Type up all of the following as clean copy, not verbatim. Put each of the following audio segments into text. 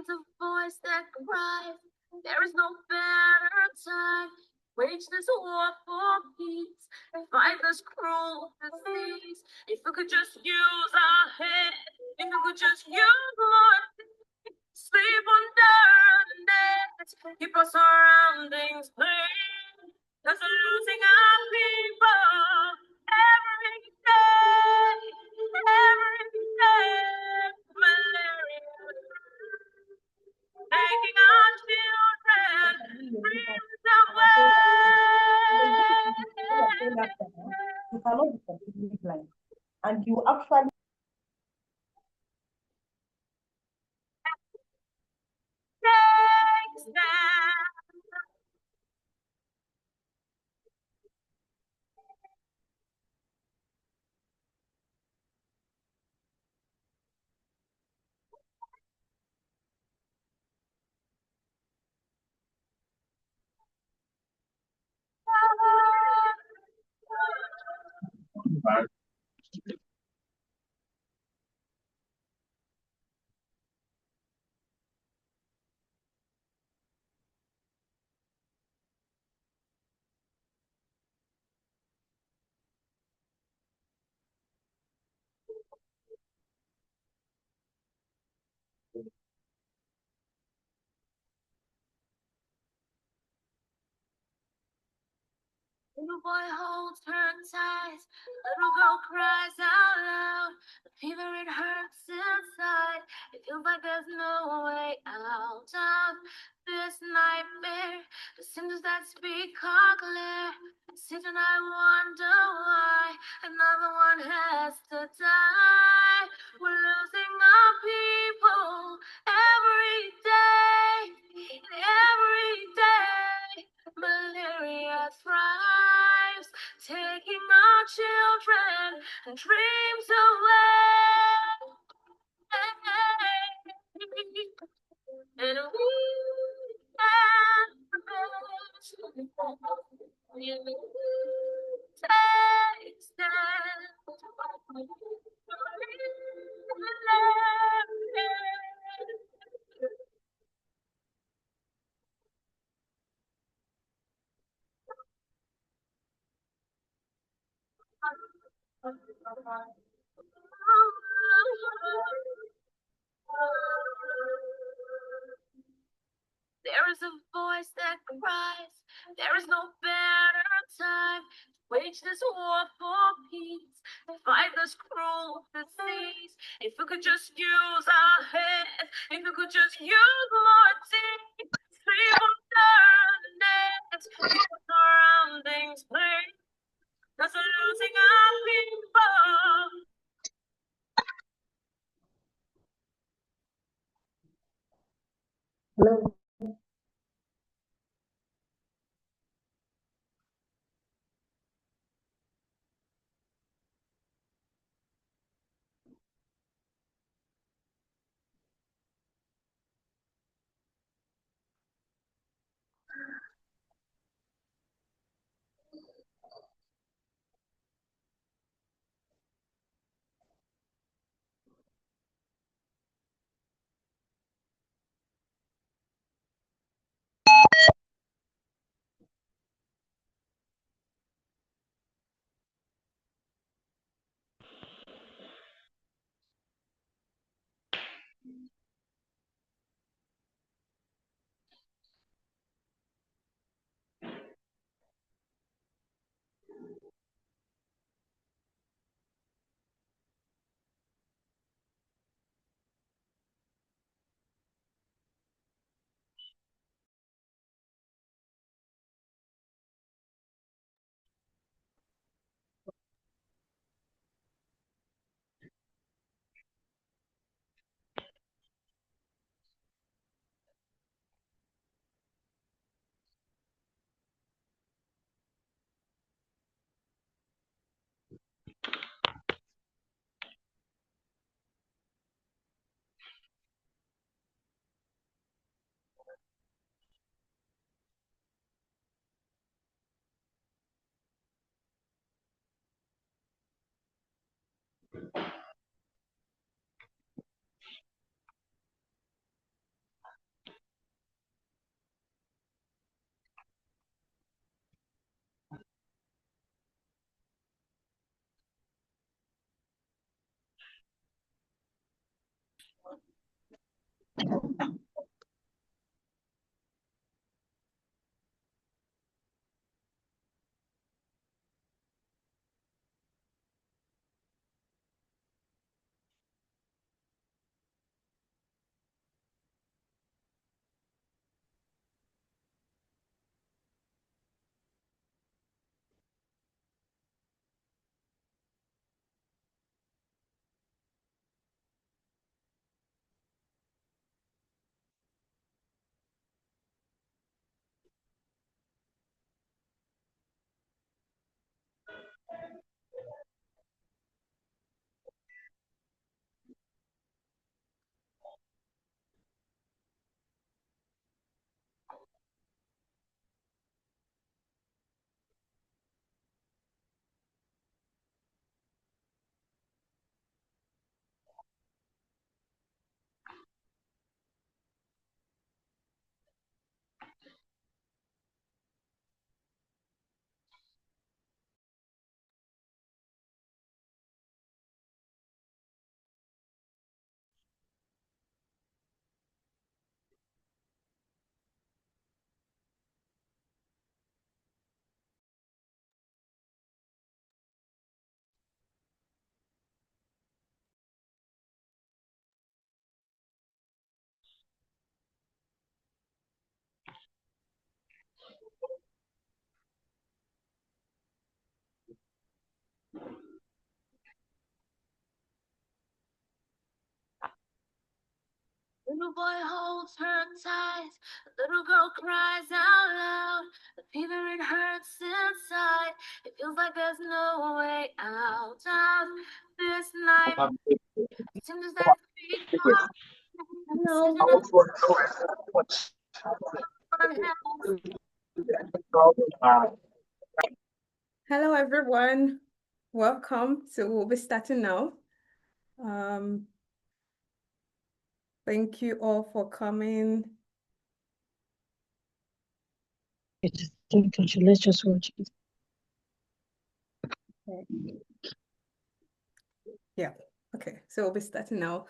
is a voice that cries, there is no better time. Wage this war for peace, fight this cruel disease. If we could just use our head, if we could just use one, sleep under the net, keep our surroundings clean. Cause we're losing our people every day, every day. Malaria, taking our children, dreams away. You cannot be completely blind, and you actually Takes them. Little boy holds her tight, little girl cries out loud. The fever, it hurts inside. It feels like there's no way out of this nightmare. The symptoms that speak are clear. Sit and I wonder why another one has to die. We're losing our people every day, every day. Malaria thrives, taking our children and dreams away. And we can't take stand. There is a voice that cries, there is no better time to wage this war for peace, fight this cruel disease. If we could just use our heads, if we could just use more teeth, sleep under the net, keep our surroundings clean, cause we're losing our people. hello. Little boy holds her tight. The little girl cries out loud. The fever, it hurts inside. It feels like there's no way out of this night. Seems that feet Hello, everyone. Welcome. So we'll be starting now. Thank you all for coming. Let's just watch it. Okay. Yeah. Okay. So we'll be starting now.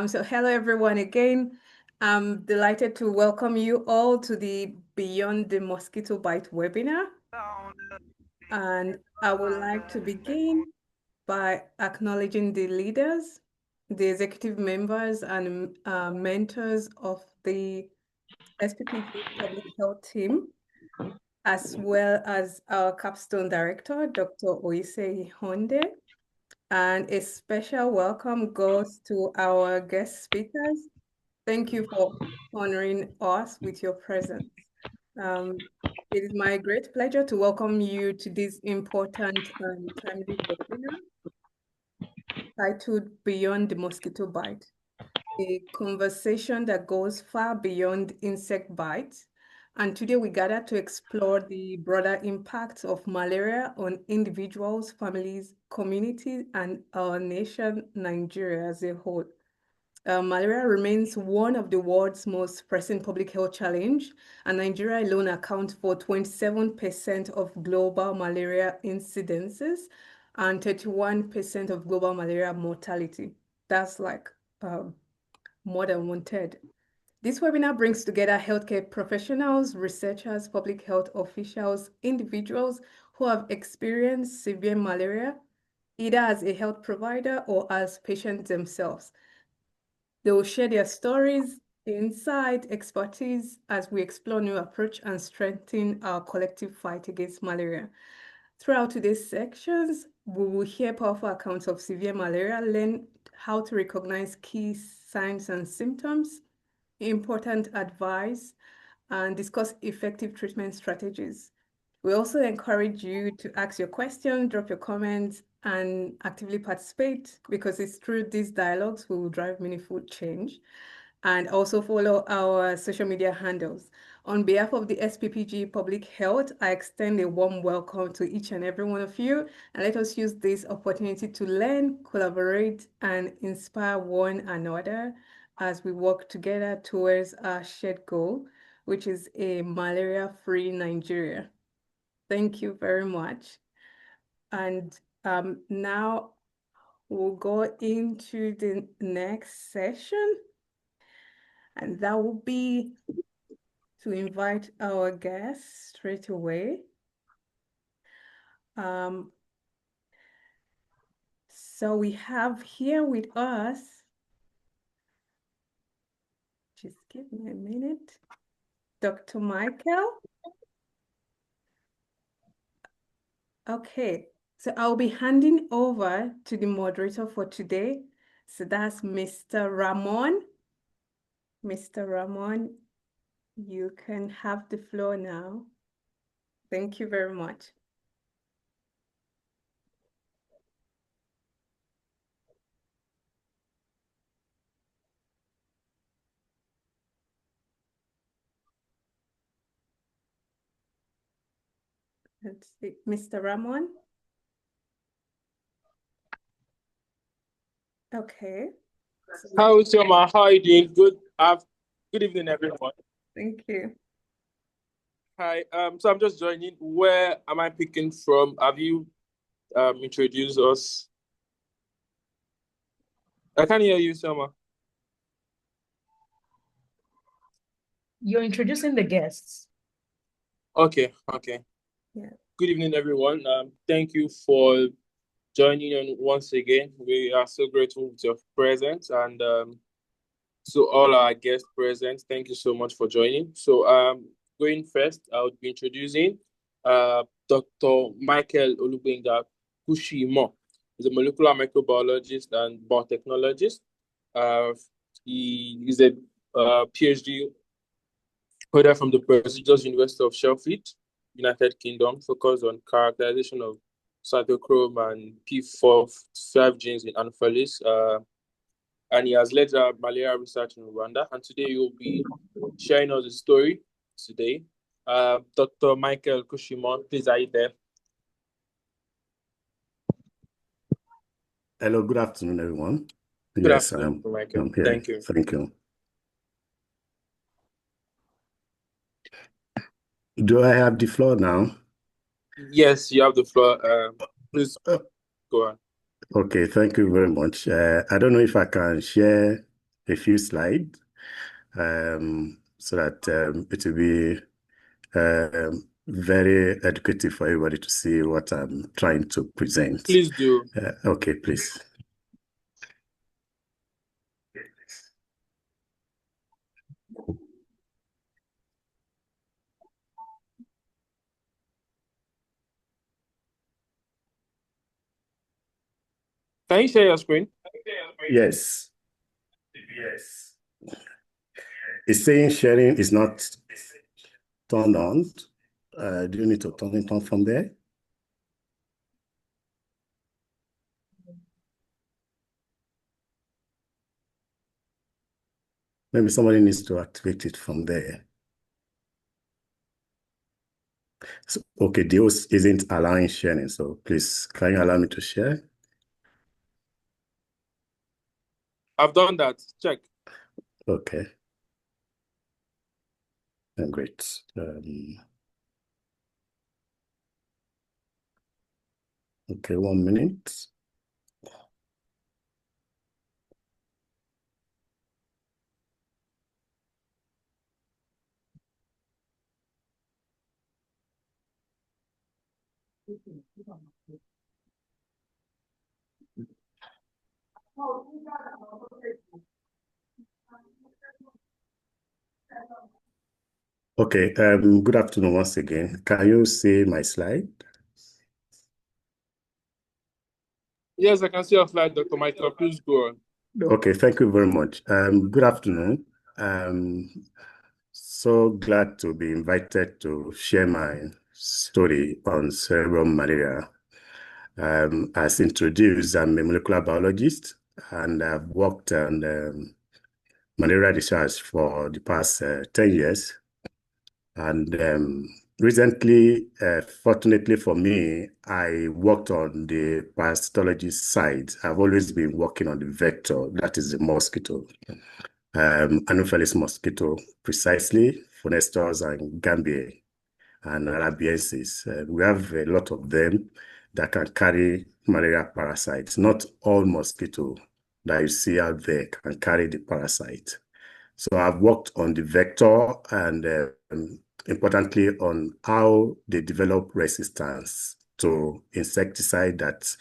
So hello, everyone again. I'm delighted to welcome you all to the Beyond the Mosquito Bite webinar. And I would like to begin by acknowledging the leaders, the executive members, and mentors of the SPPG Public Health team, as well as our Capstone Director, Dr. Oise Honde. And a special welcome goes to our guest speakers. Thank you for honoring us with your presence. It is my great pleasure to welcome you to this important and timely webinar titled Beyond the Mosquito Bite, a conversation that goes far beyond insect bites. And today we gather to explore the broader impacts of malaria on individuals, families, communities, and our nation, Nigeria as a whole. Malaria remains one of the world's most pressing public health challenge, and Nigeria alone accounts for 27% of global malaria incidences and 31% of global malaria mortality. That's like more than 1/3. This webinar brings together healthcare professionals, researchers, public health officials, individuals who have experienced severe malaria, either as a health provider or as patients themselves. They will share their stories, insight, expertise as we explore new approach and strengthen our collective fight against malaria. Throughout today's sections, we will hear powerful accounts of severe malaria, learn how to recognize key signs and symptoms, important advice, and discuss effective treatment strategies. We also encourage you to ask your questions, drop your comments, and actively participate, because it's through these dialogues we will drive meaningful change. And also follow our social media handles. On behalf of the SPPG Public Health, I extend a warm welcome to each and every one of you, and let us use this opportunity to learn, collaborate, and inspire one another as we work together towards our shared goal, which is a malaria-free Nigeria. Thank you very much. And now we'll go into the next session, and that will be to invite our guests straight away. So we have here with us, just give me a minute, Dr. Michael. Okay, so I'll be handing over to the moderator for today. So that's Mr. Ramon. Mr. Ramon, you can have the floor now. Thank you very much. Let's see, Mr. Ramon. Okay. Hi, Usioma. How are you doing? Good evening, everyone. Thank you. Hi. So I'm just joining. Where am I picking from? Have you introduced us? I can't hear you, Usioma. You're introducing the guests. Okay. Yeah. Good evening, everyone. Thank you for joining in once again. We are so grateful with your presence, and to all our guests present, thank you so much for joining. So going first, I would be introducing Dr. Michael Olugbenga Kushimo. He's a molecular microbiologist and biotechnologist. He is a PhD holder from the prestigious University of Sheffield, United Kingdom, focused on characterization of cytochrome and P45 genes in Anopheles. And he has led malaria research in Rwanda. And today he will be sharing us a story today. Dr. Michael Kushimon, please, are you there? Hello, good afternoon, everyone. Good Yes, afternoon, Michael. I'm here. Thank you. Thank you. Do I have the floor now? Yes, you have the floor. Please go on. Okay, thank you very much. I don't know if I can share a few slides so that it will be very educative for everybody to see what I'm trying to present. Please do. Okay, please. Can you share your screen? Yes. Yes. It's saying sharing is not turned on. Do you need to turn it on from there? Maybe somebody needs to activate it from there. So, okay, the host isn't allowing sharing, so please, can you allow me to share? I've done that. Check. Okay. Great. Okay, 1 minute. Okay, good afternoon once again. Can you see my slide? Yes, I can see your slide, Dr. Michael. Please go on. Okay, thank you very much. Good afternoon. So glad to be invited to share my story on cerebral malaria. As introduced, I'm a molecular biologist, and I've worked on malaria research for the past 10 years. And recently, fortunately for me, I worked on the parasitology side. I've always been working on the vector, that is the mosquito, Anopheles mosquito, precisely, Phonestos and Gambier and Arabiensis. We have a lot of them that can carry malaria parasites. Not all mosquito that you see out there can carry the parasite. So I've worked on the vector and importantly on how they develop resistance to insecticide that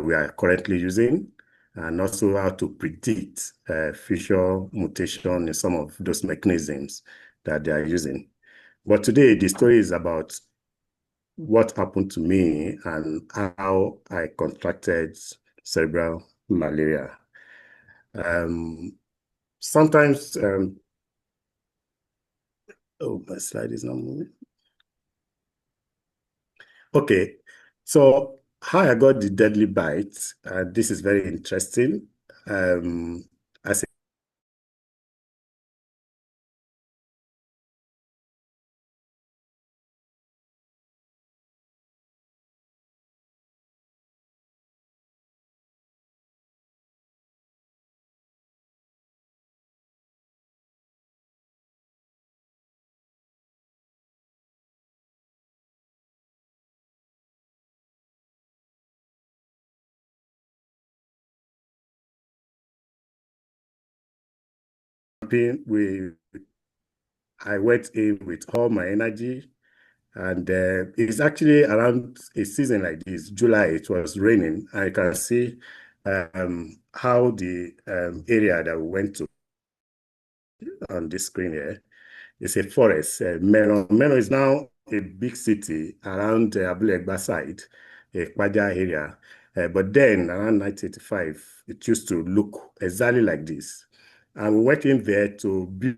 we are currently using, and also how to predict future mutation in some of those mechanisms that they are using. But today, the story is about what happened to me and how I contracted cerebral malaria. Sometimes, oh, my slide is not moving. Okay, so how I got the deadly bite, this is very interesting. As I went in with all my energy, and it's actually around a season like this, July, it was raining. I can see how the area that we went to on this screen here is a forest. Meno is now a big city around Abulegba side, a Kwaja area. But then around 1985, it used to look exactly like this. And we went in there to build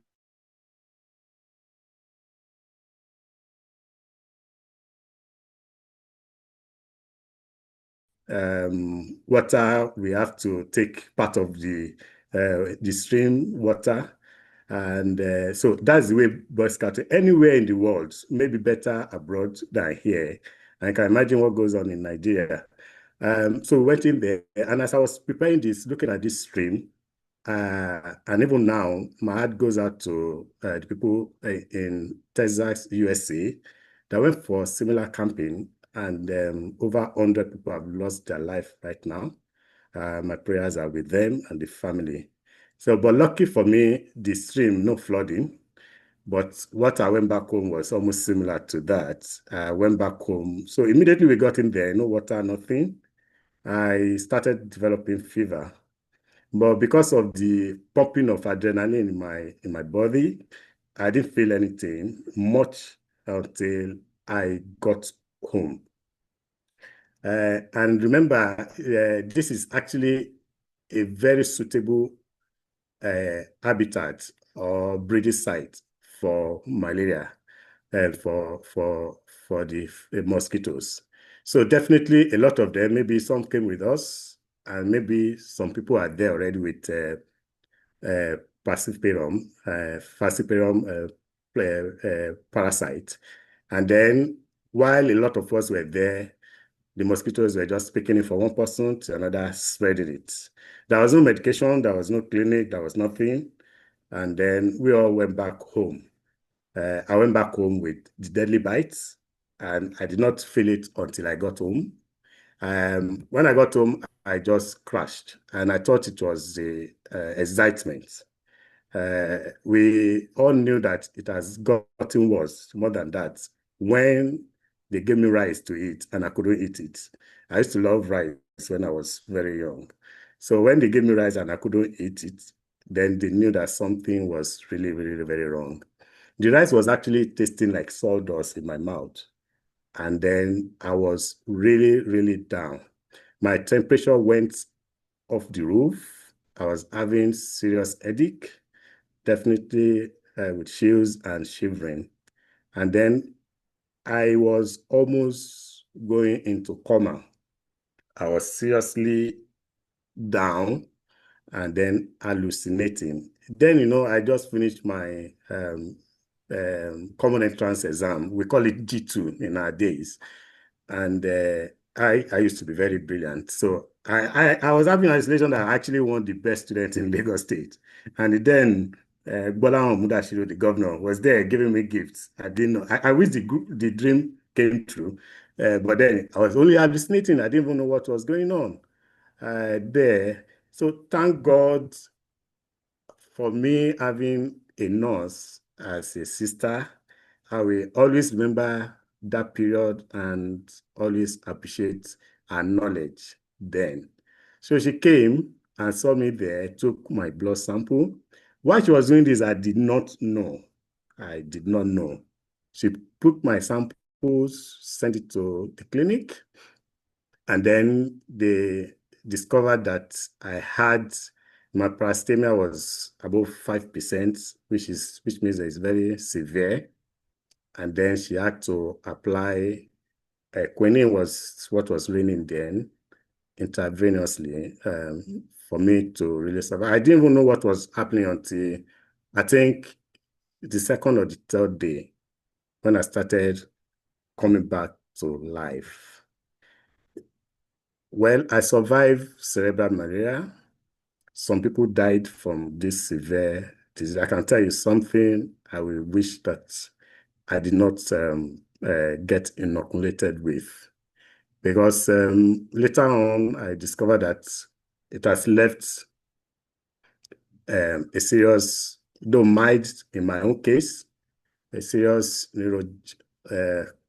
water. We have to take part of the stream water. And so that's the way Boy Scouting, anywhere in the world, maybe better abroad than here. I can imagine what goes on in Nigeria. So we went in there, and as I was preparing this, looking at this stream, and even now, my heart goes out to the people in Texas, USA, that went for similar camping, and over 100 people have lost their life right now. My prayers are with them and the family. So, but lucky for me, the stream, no flooding. But what I went back home was almost similar to that. I went back home. So immediately we got in there, no water, nothing. I started developing fever. But because of the pumping of adrenaline in my body, I didn't feel anything much until I got home. And remember, this is actually a very suitable habitat or breeding site for malaria and for the mosquitoes. So definitely a lot of them, maybe some came with us, and maybe some people are there already with falciparum parasite. And then while a lot of us were there, the mosquitoes were just picking it from one person to another, spreading it. There was no medication, there was no clinic, there was nothing. And then we all went back home. I went back home with the deadly bites, and I did not feel it until I got home. When I got home, I just crashed, and I thought it was the excitement. We all knew that it has gotten worse, more than that, when they gave me rice to eat and I couldn't eat it. I used to love rice when I was very young. So when they gave me rice and I couldn't eat it, then they knew that something was really, really very wrong. The rice was actually tasting like sawdust in my mouth. And then I was really, really down. My temperature went off the roof. I was having serious headache, definitely with chills and shivering. And then I was almost going into coma. I was seriously down and then hallucinating. Then, I just finished my common entrance exam. We call it G2 in our days. And I used to be very brilliant. So I was having an isolation that I actually won the best student in Lagos State. And then Bola Mudashiru, the governor, was there giving me gifts. I didn't know. I wish the dream came true. But then I was only hallucinating. I didn't even know what was going on there. So thank God for me having a nurse as a sister. I will always remember that period and always appreciate her knowledge then. So she came and saw me there, took my blood sample. Why she was doing this, I did not know. I did not know. She took my samples, sent it to the clinic, and then they discovered that I had my parastemia was above 5%, which means that it's very severe. And then she had to apply quinine was what was raining then intravenously for me to really survive. I didn't even know what was happening until I think the second or the third day when I started coming back to life. Well, I survived cerebral malaria. Some people died from this severe disease. I can tell you something I will wish that I did not get inoculated with. Because later on, I discovered that it has left a serious, though mild in my own case, a serious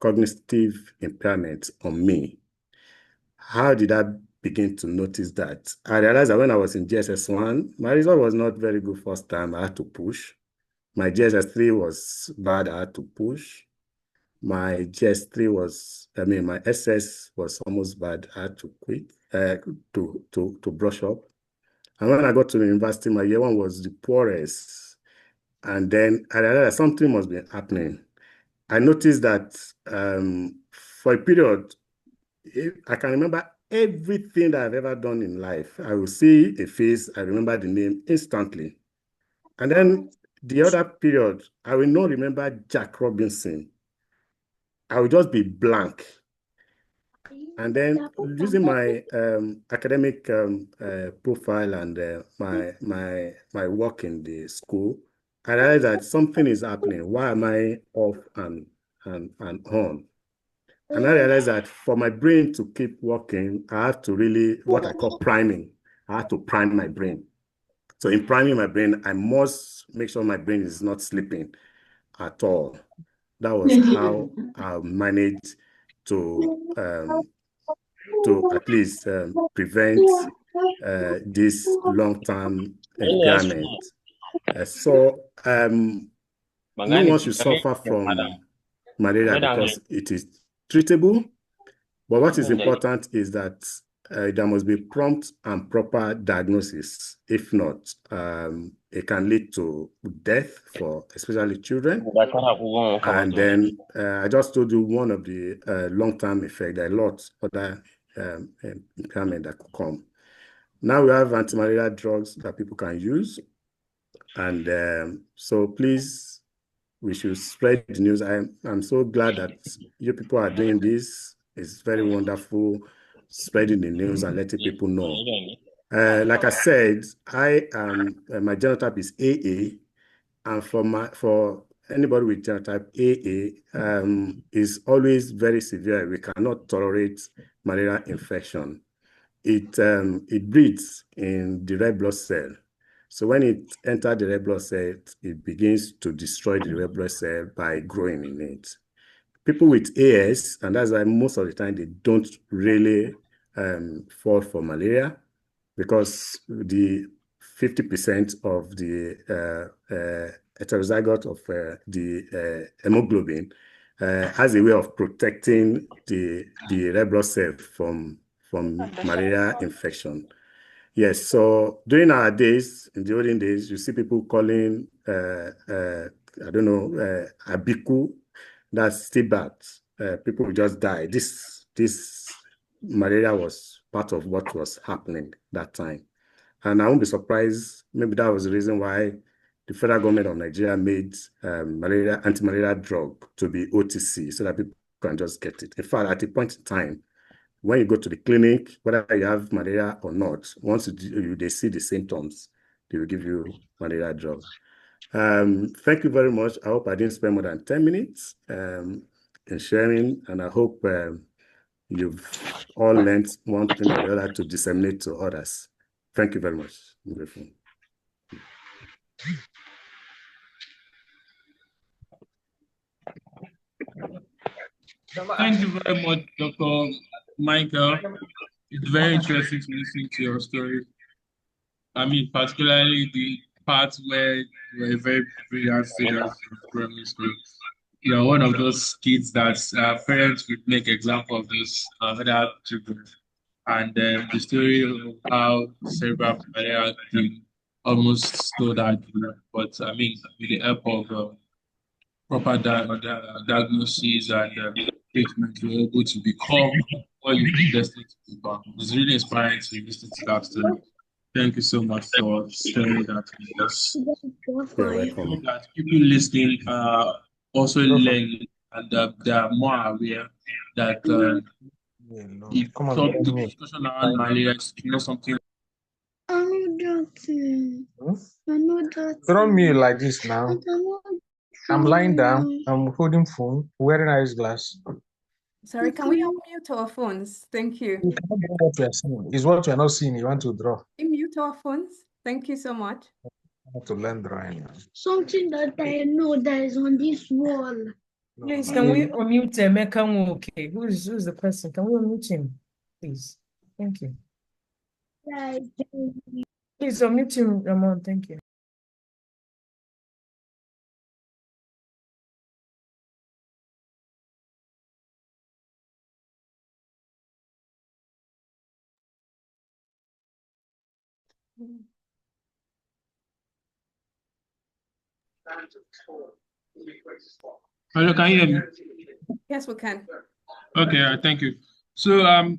cognitive impairment on me. How did I begin to notice that? I realized that when I was in GSS1, my result was not very good first time. I had to push. My GSS3 was bad. I had to push. My my SS was almost bad. I had to quit, to brush up. And when I got to the university, my year one was the poorest. And then I realized something must be happening. I noticed that for a period, I can remember everything that I've ever done in life. I will see a face, I remember the name instantly. And then the other period, I will not remember Jack Robinson. I will just be blank. And then using my academic profile and my work in the school, I realized that something is happening. Why am I off and on? And I realized that for my brain to keep working, I have to really, what I call priming. I have to prime my brain. So in priming my brain, I must make sure my brain is not sleeping at all. That was how I managed to at least prevent this long-term impairment. No one should suffer from malaria because it is treatable. But what is important is that there must be prompt and proper diagnosis. If not, it can lead to death for especially children. And then I just told you one of the long-term effects. There are lots of other impairment that could come. Now we have anti-malaria drugs that people can use. And so please, we should spread the news. I'm so glad that you people are doing this. It's very wonderful spreading the news and letting people know. Like I said, I am my genotype is AA, and for anybody with genotype AA is always very severe. We cannot tolerate malaria infection. It breeds in the red blood cell. So when it enters the red blood cell, it begins to destroy the red blood cell by growing in it. People with AS, and that's why most of the time they don't really fall for malaria, because the 50% of the heterozygote of the hemoglobin has a way of protecting the red blood cell from malaria infection. Yes, so during our days, in the olden days, you see people calling, I don't know, abiku, that's still bad. People will just die. This malaria was part of what was happening that time. And I won't be surprised, maybe that was the reason why the federal government of Nigeria made anti-malaria drug to be OTC, so that people can just get it. In fact, at a point in time, when you go to the clinic, whether you have malaria or not, once they see the symptoms, they will give you malaria drug. Thank you very much. I hope I didn't spend more than 10 minutes in sharing, and I hope you've all learned one thing or the other to disseminate to others. Thank you very much. I'm grateful. Thank you very much, Dr. Michael. It's very interesting to listen to your story. I mean, particularly the part where you were a very brilliant student in primary school. You're one of those kids that parents would make example of those other children. And the story of how cerebral malaria thing almost stole that. But I mean, with the help of proper diagnosis and treatment, you're able to become what you've been destined to become. It's really inspiring to listen to that story. Thank you so much for sharing that with us. You're I welcome. hope that people listening also learn and they are more aware that the discussion around malaria is not something. I know that. I know that. Throw me like this now. I'm lying down. I'm holding phone, wearing eyes glass. Sorry, can we unmute our phones? Thank you. You cannot do what you are seeing. It's what you are not seeing. You want to draw. Mute our phones. Thank you so much. I have to learn drawing. Something that I know that is on this wall. Please, can we unmute Emeka Nwoke? Who's the person? Can we unmute him, please? Thank you. Please unmute him, Ramon. Thank you. Hello, can you hear me? Yes, we can. Okay, thank you. So,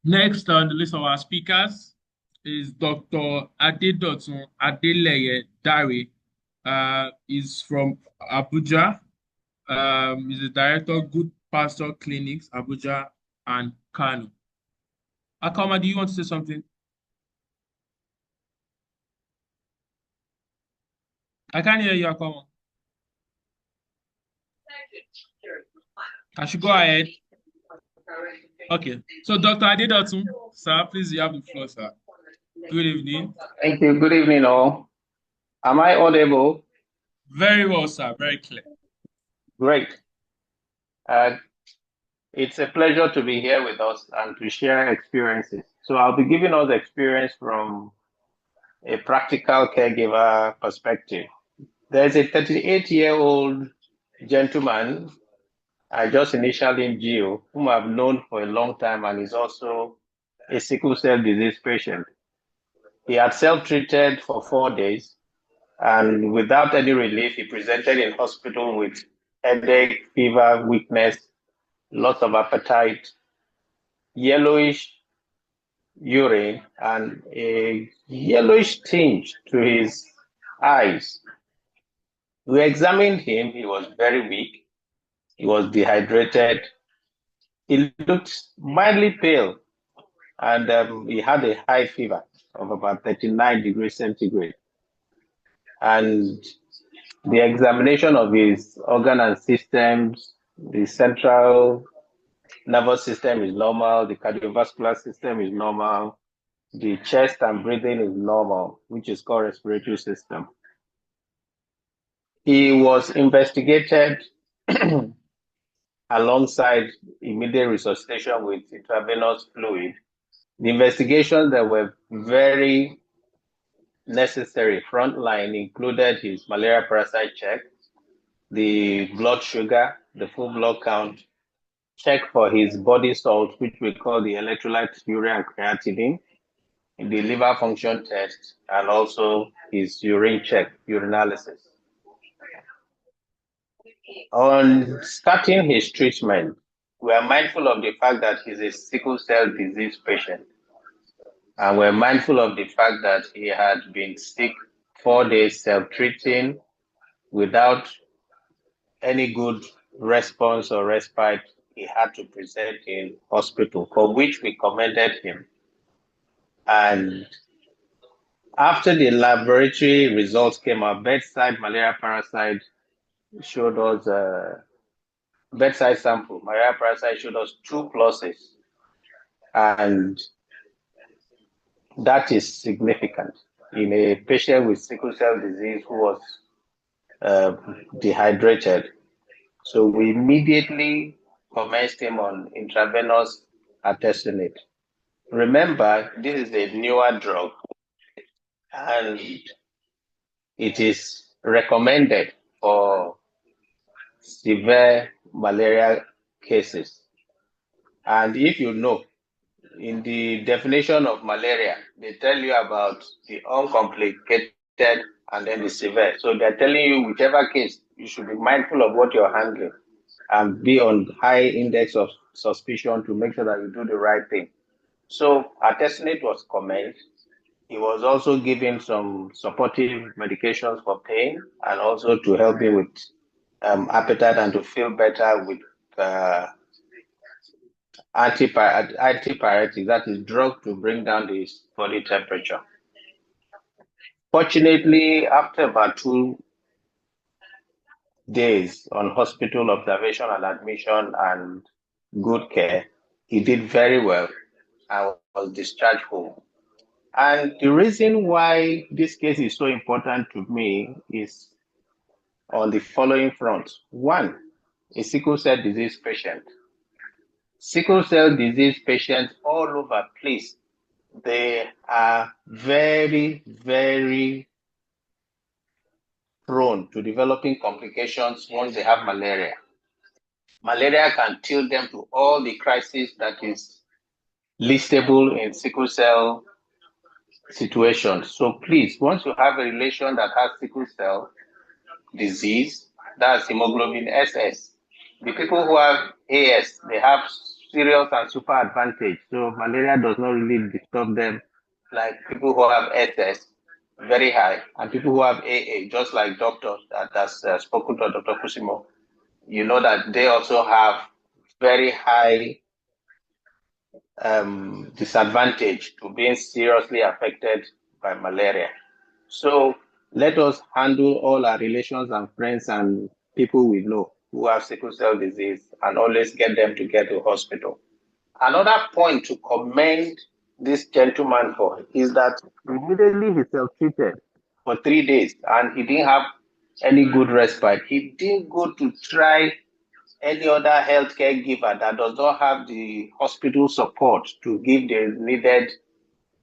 next on the list of our speakers is Dr. Adedotun Adeleye Dare. Is from Abuja. He's the director of Good Pastor Clinics, Abuja and Kano. Akama, do you want to say something? I can't hear you, Akama. I should go ahead. Okay. So, Dr. Adedotun, sir, please, you have the floor, sir. Good evening. Thank you. Good evening, all. Am I audible? Very well, sir. Very clear. Great. It's a pleasure to be here with us and to share experiences. So I'll be giving us experience from a practical caregiver perspective. There's a 38-year-old gentleman, I just initialed him Gio, whom I've known for a long time, and is also a sickle cell disease patient. He had self-treated for 4 days, and without any relief, he presented in hospital with headache, fever, weakness, loss of appetite, yellowish urine, and a yellowish tinge to his eyes. We examined him. He was very weak. He was dehydrated. He looked mildly pale, and he had a high fever of about 39 degrees centigrade. And the examination of his organ and systems, the central nervous system is normal, the cardiovascular system is normal, the chest and breathing is normal, which is called respiratory system. He was investigated alongside immediate resuscitation with intravenous fluid. The investigations that were very necessary frontline included his malaria parasite check, the blood sugar, the full blood count, check for his body salt, which we call the electrolyte urea and creatinine, the liver function test, and also his urine check, urinalysis. On starting his treatment, we are mindful of the fact that he's a sickle cell disease patient. And we're mindful of the fact that he had been sick 4 days self-treating without any good response or respite. He had to present in hospital, for which we commended him. And after the laboratory results came out, bedside malaria parasite showed us a bedside sample. Malaria parasite showed us 2 pluses. And that is significant in a patient with sickle cell disease who was dehydrated. So we immediately commenced him on intravenous artesunate. Remember, this is a newer drug, and it is recommended for severe malaria cases. And if you know, in the definition of malaria, they tell you about the uncomplicated and then the severe. So they're telling you whichever case, you should be mindful of what you're handling and be on high index of suspicion to make sure that you do the right thing. So artesunate was commenced. He was also given some supportive medications for pain and also to help him with appetite and to feel better with antipyretic, that is drug to bring down the body temperature. Fortunately, after about 2 days on hospital observation and admission and good care, he did very well and was discharged home. And the reason why this case is so important to me is on the following fronts. One, a sickle cell disease patient. Sickle cell disease patients all over, please, they are very, very prone to developing complications once they have malaria. Malaria can tilt them to all the crises that is listable in sickle cell situations. So please, once you have a relation that has sickle cell disease, that's hemoglobin SS. The people who have AS, they have serious and super advantage. So malaria does not really disturb them like people who have SS, very high, and people who have AA, just like doctor that has spoken to Dr. Kusimo, you know that they also have very high disadvantage to being seriously affected by malaria. So let us handle all our relations and friends and people we know who have sickle cell disease and always get them to get to hospital. Another point to commend this gentleman for is that immediately he self-treated for 3 days and he didn't have any good respite. He didn't go to try any other healthcare giver that does not have the hospital support to give the needed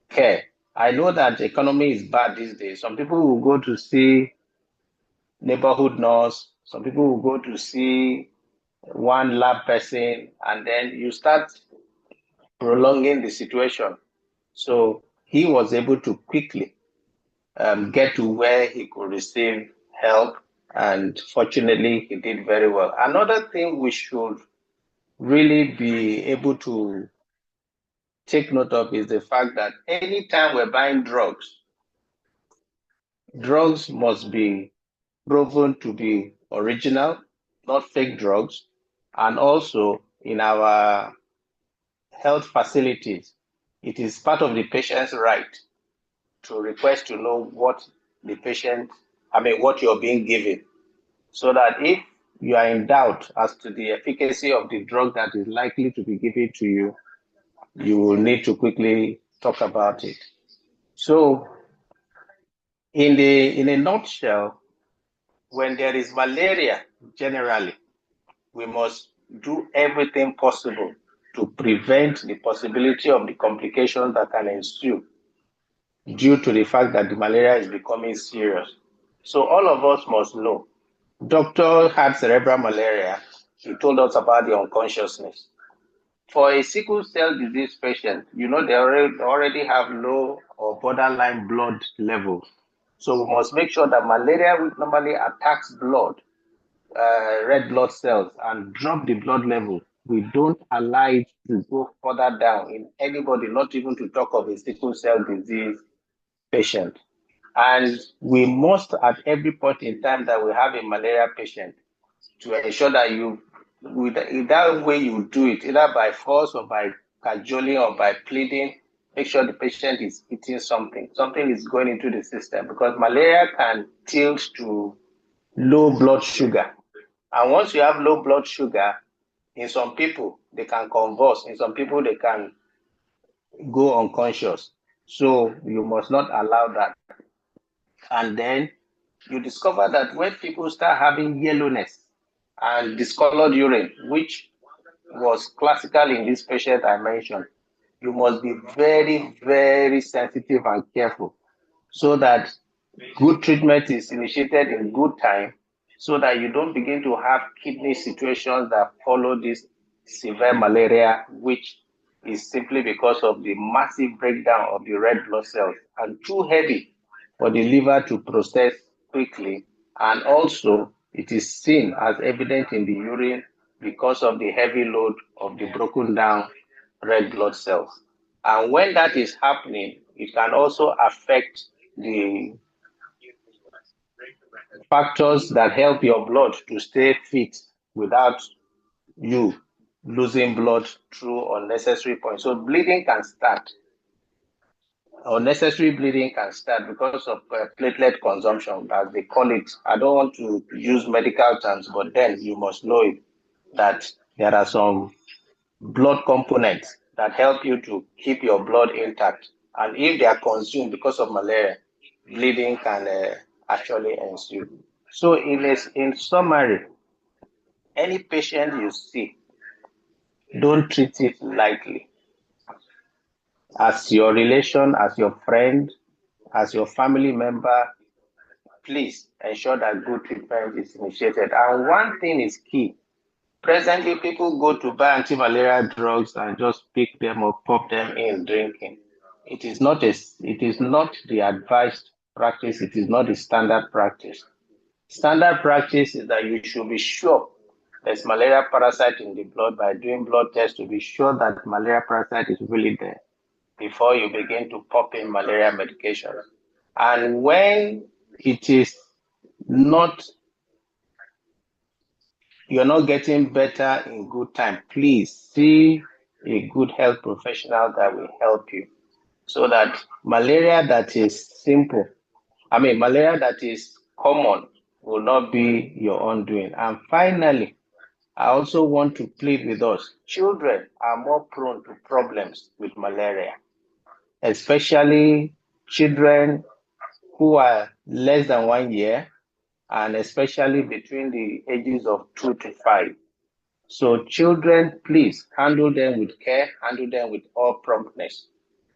care. I know that the economy is bad these days. Some people will go to see neighborhood nurse. Some people will go to see one lab person, and then you start prolonging the situation. So he was able to quickly get to where he could receive help, and fortunately, he did very well. Another thing we should really be able to take note of is the fact that anytime we're buying drugs, drugs must be proven to be original, not fake drugs, and also in our health facilities, it is part of the patient's right to request to know what what you're being given, so that if you are in doubt as to the efficacy of the drug that is likely to be given to you, you will need to quickly talk about it. So in a nutshell, when there is malaria, generally, we must do everything possible to prevent the possibility of the complications that can ensue due to the fact that the malaria is becoming serious. So all of us must know. Doctor had cerebral malaria. He told us about the unconsciousness. For a sickle cell disease patient, you know they already have low or borderline blood levels. So we must make sure that malaria normally attacks blood, red blood cells, and drop the blood level. We don't allow it to go further down in anybody, not even to talk of a sickle cell disease patient. And we must, at every point in time that we have a malaria patient, to ensure that with that way you do it, either by force or by cajoling or by pleading, make sure the patient is eating something. Something is going into the system, because malaria can tilt to low blood sugar. And once you have low blood sugar, in some people, they can convulse. In some people, they can go unconscious. So you must not allow that. And then you discover that when people start having yellowness and discolored urine, which was classical in this patient I mentioned, you must be very, very sensitive and careful so that good treatment is initiated in good time, so that you don't begin to have kidney situations that follow this severe malaria, which is simply because of the massive breakdown of the red blood cells and too heavy for the liver to process quickly. And also, it is seen as evident in the urine because of the heavy load of the broken down red blood cells. And when that is happening, it can also affect the factors that help your blood to stay fit without you losing blood through unnecessary points. So bleeding can start. Unnecessary bleeding can start because of platelet consumption, as they call it. I don't want to use medical terms, but then you must know it, that there are some blood components that help you to keep your blood intact. And if they are consumed because of malaria, bleeding can actually ensue. So in summary, any patient you see, don't treat it lightly. As your relation, as your friend, as your family member, please ensure that good treatment is initiated. And one thing is key. Presently, people go to buy anti-malaria drugs and just pick them up, pop them in drinking. it is not the advised practice, it is not the standard practice. Standard practice is that you should be sure there's malaria parasite in the blood by doing blood tests to be sure that malaria parasite is really there before you begin to pop in malaria medication. And when it is not, you're not getting better in good time, please see a good health professional that will help you so that malaria that is simple, malaria that is common will not be your undoing. And finally, I also want to plead with us. Children are more prone to problems with malaria, especially children who are less than 1 year and especially between the ages of 2 to 5. So children, please handle them with care, handle them with all promptness.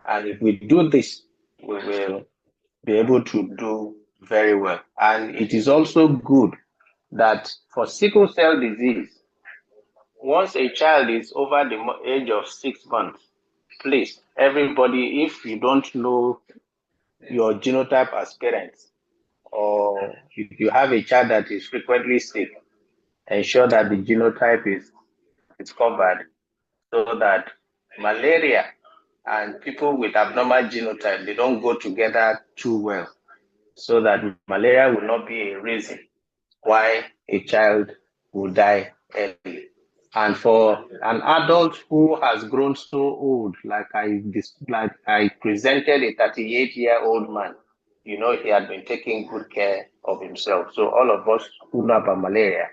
And if we do this, we will be able to do very well. And it is also good that for sickle cell disease, once a child is over the age of 6 months, please, everybody, if you don't know your genotype as parents, or if you have a child that is frequently sick, ensure that the genotype is covered so that malaria and people with abnormal genotype, they don't go together too well, so that malaria will not be a reason why a child will die early. And for an adult who has grown so old, like I presented a 38-year-old man, he had been taking good care of himself. So all of us who know about malaria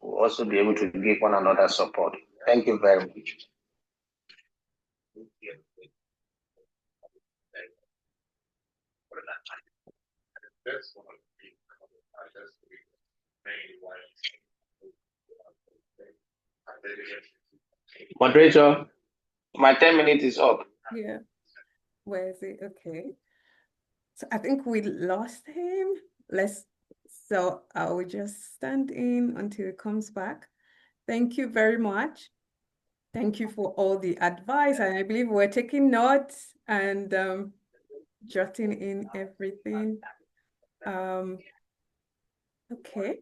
will also be able to give one another support. Thank you very much. Moderator, my 10 minutes is up. Yeah. Where is it? Okay. So I think we lost him. So I will just stand in until he comes back. Thank you very much. Thank you for all the advice. And I believe we're taking notes and jotting in everything. Okay.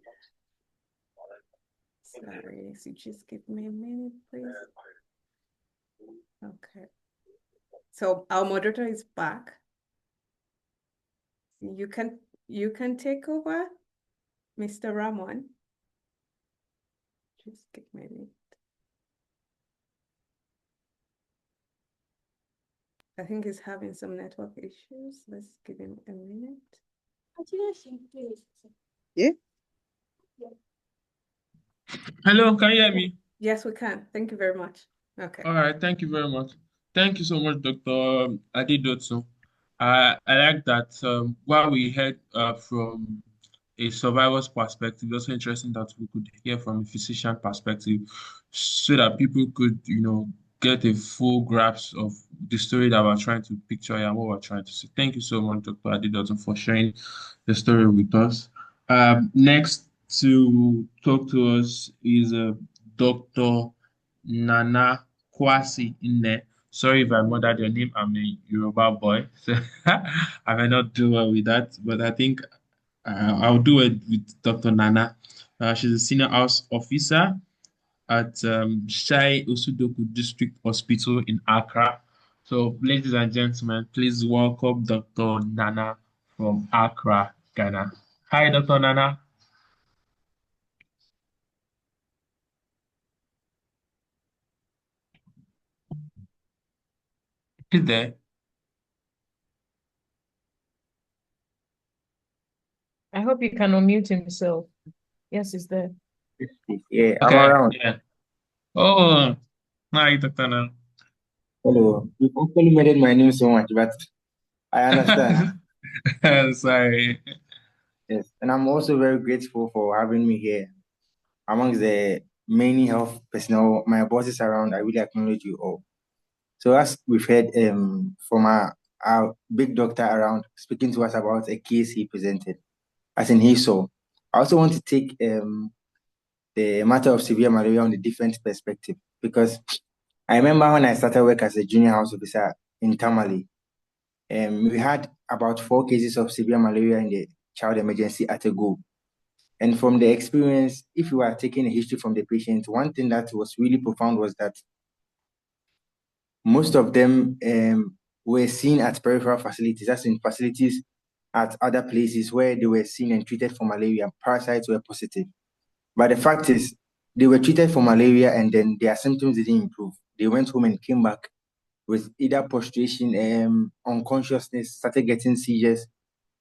Sorry, so just give me a minute, please. Okay. So our moderator is back. You can take over, Mr. Ramon. Just give me a minute. I think he's having some network issues. Let's give him a minute. Yeah. Hello, can you hear me? Yes, we can. Thank you very much. Okay. All right, thank you very much. Thank you so much, Dr. Adidotso. I like that while we heard from a survivor's perspective, also interesting that we could hear from a physician perspective so that people could, get a full grasp of the story that we're trying to picture and what we're trying to say. Thank you so much, Dr. Adidotso, for sharing the story with us. Next to talk to us is Dr. Nana Kwasi Inne. Sorry if I murdered your name. I'm a Yoruba boy, so I may not do well with that, but I think I'll do it with Dr. Nana. She's a senior house officer at Shai Osudoku District Hospital in Accra. So, ladies and gentlemen, please welcome Dr. Nana from Accra, Ghana. Hi, Dr. Nana. Is there? I hope you can unmute himself. Yes, he's there. Yeah, I'm Okay, around. yeah. Oh, hi, Dr. Nana. Hello. You've actually made my name so much, but I understand. Sorry. Yes. And I'm also very grateful for having me here. Amongst the many health personnel, my bosses around, I really acknowledge you all. So as we've heard from our big doctor around speaking to us about a case he presented, as in he saw. I also want to take the matter of severe malaria on a different perspective, because I remember when I started work as a junior house officer in Tamale, We had about 4 cases of severe malaria in the child emergency at a go. And from the experience, if you are taking a history from the patient, one thing that was really profound was that most of them were seen at peripheral facilities, that's in facilities at other places where they were seen and treated for malaria. Parasites were positive. But the fact is, they were treated for malaria and then their symptoms didn't improve. They went home and came back with either prostration, unconsciousness, started getting seizures,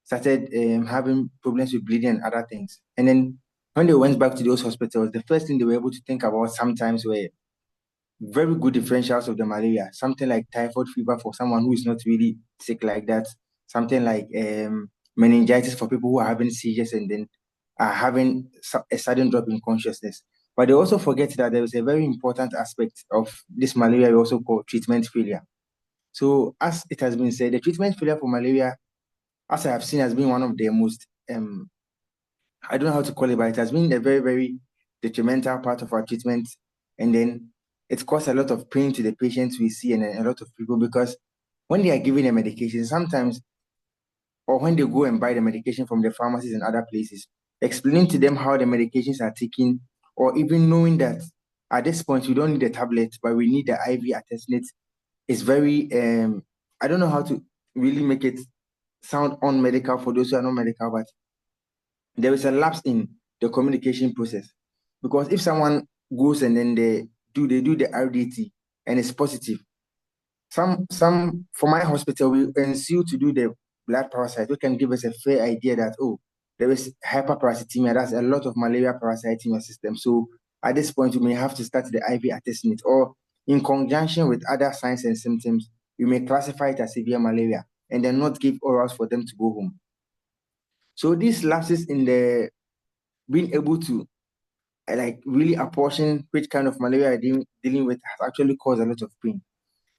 started having problems with bleeding and other things. And then when they went back to those hospitals, the first thing they were able to think about sometimes were very good differentials of the malaria, something like typhoid fever for someone who is not really sick like that, something like meningitis for people who are having seizures and then are having a sudden drop in consciousness. But they also forget that there is a very important aspect of this malaria we also call treatment failure. So as it has been said, the treatment failure for malaria, as I have seen, has been one of the most, I don't know how to call it, but it has been a very, very detrimental part of our treatment. And then it caused a lot of pain to the patients we see and a lot of people, because when they are given a medication, sometimes, or when they go and buy the medication from the pharmacies and other places, explaining to them how the medications are taken, or even knowing that at this point we don't need a tablet, but we need the IV attestate, is very, I don't know how to really make it sound unmedical for those who are not medical, but there is a lapse in the communication process. Because if someone goes and then they do the RDT and it's positive, some for my hospital we ensue to do the blood parasite, which can give us a fair idea that, oh, there is hyperparasitemia, that's a lot of malaria parasite in your system. So at this point we may have to start the IV attestate, or in conjunction with other signs and symptoms, we may classify it as severe malaria and then not give orals for them to go home. So these lapses in the being able to like really apportion which kind of malaria you're dealing with has actually caused a lot of pain.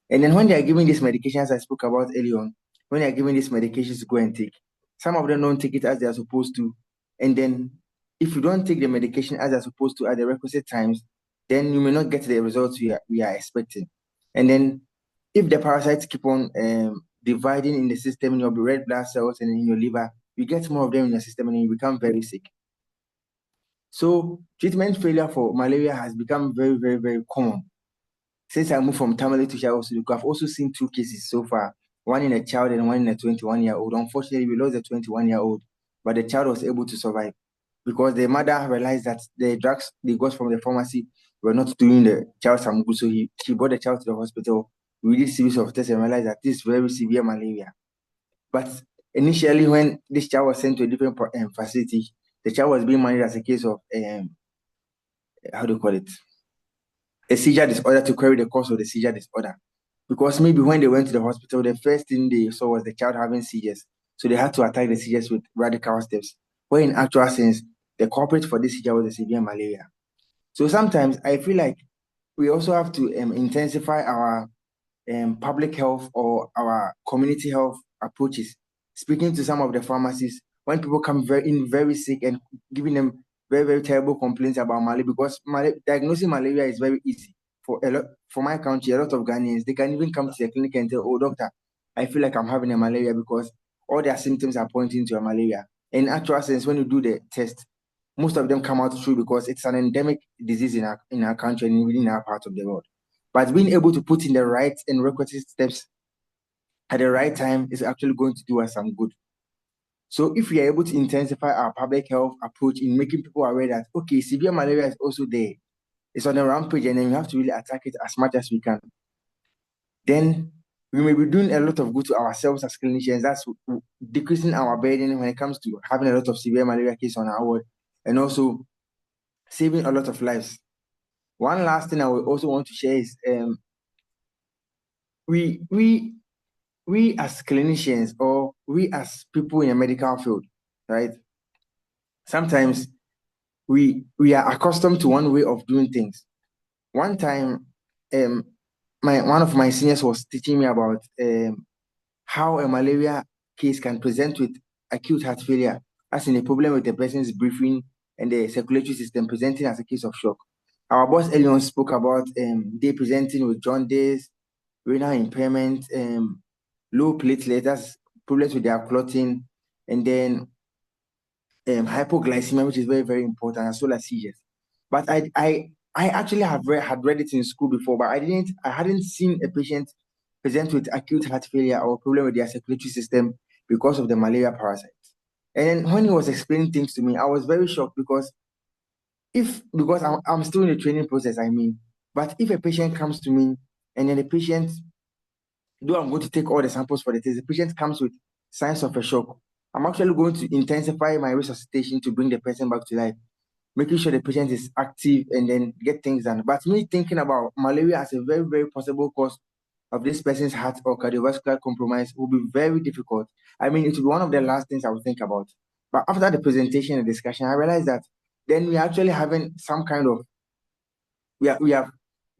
And then when they are giving these medications I spoke about earlier on, when they are giving these medications to go and take, some of them don't take it as they are supposed to. And then if you don't take the medication as they're supposed to at the requisite times, then you may not get the results we are expecting. And then if the parasites keep on dividing in the system, in your red blood cells and in your liver, you get more of them in your system and you become very sick. So treatment failure for malaria has become very, very, very common. Since I moved from Tamale to Shawosuduku, I've also seen 2 cases so far, one in a child and one in a 21-year-old. Unfortunately, we lost the 21-year-old, but the child was able to survive because the mother realized that the drugs they got from the pharmacy were not doing the child some good. So she brought the child to the hospital. We did a series of tests and realized that this is very severe malaria. But initially, when this child was sent to a different facility, the child was being managed as a case of, how do you call it? A seizure disorder, to query the cause of the seizure disorder. Because maybe when they went to the hospital, the first thing they saw was the child having seizures. So they had to attack the seizures with radical steps. Where in actual sense, the culprit for this seizure was the severe malaria. So sometimes I feel like we also have to intensify our public health or our community health approaches. Speaking to some of the pharmacists, when people come very sick and giving them very, very terrible complaints about malaria, because diagnosing malaria is very easy for my country. A lot of Ghanaians, they can even come to the clinic and tell, oh, doctor, I feel like I'm having a malaria, because all their symptoms are pointing to a malaria. In actual sense, when you do the test, most of them come out true, because it's an endemic disease in our country and within our part of the world. But being able to put in the right and requisite steps at the right time is actually going to do us some good. So if we are able to intensify our public health approach in making people aware that, okay, severe malaria is also there, it's on the rampage, and then we have to really attack it as much as we can, then we may be doing a lot of good to ourselves as clinicians. That's decreasing our burden when it comes to having a lot of severe malaria cases on our ward, and also saving a lot of lives. One last thing I would also want to share is we as clinicians, or we as people in a medical field, right? Sometimes we are accustomed to one way of doing things. One time, one of my seniors was teaching me about how a malaria case can present with acute heart failure, as in a problem with the person's breathing and the circulatory system, presenting as a case of shock. Our boss earlier spoke about they presenting with jaundice, renal impairment, low platelets, that's problems with their clotting, and then hypoglycemia, which is very, very important, as well as seizures. But I actually had read it in school before, but I hadn't seen a patient present with acute heart failure or problem with their circulatory system because of the malaria parasite. And then when he was explaining things to me, I was very shocked because I'm still in the training process, I mean, but if a patient comes to me and then the patient, though I'm going to take all the samples for the test, the patient comes with signs of a shock, I'm actually going to intensify my resuscitation to bring the person back to life, making sure the patient is active and then get things done. But me thinking about malaria as a very, very possible cause of this person's heart or cardiovascular compromise will be very difficult. I mean, it will be one of the last things I would think about. But after the presentation and discussion, I realized that then we're actually having some kind of we are we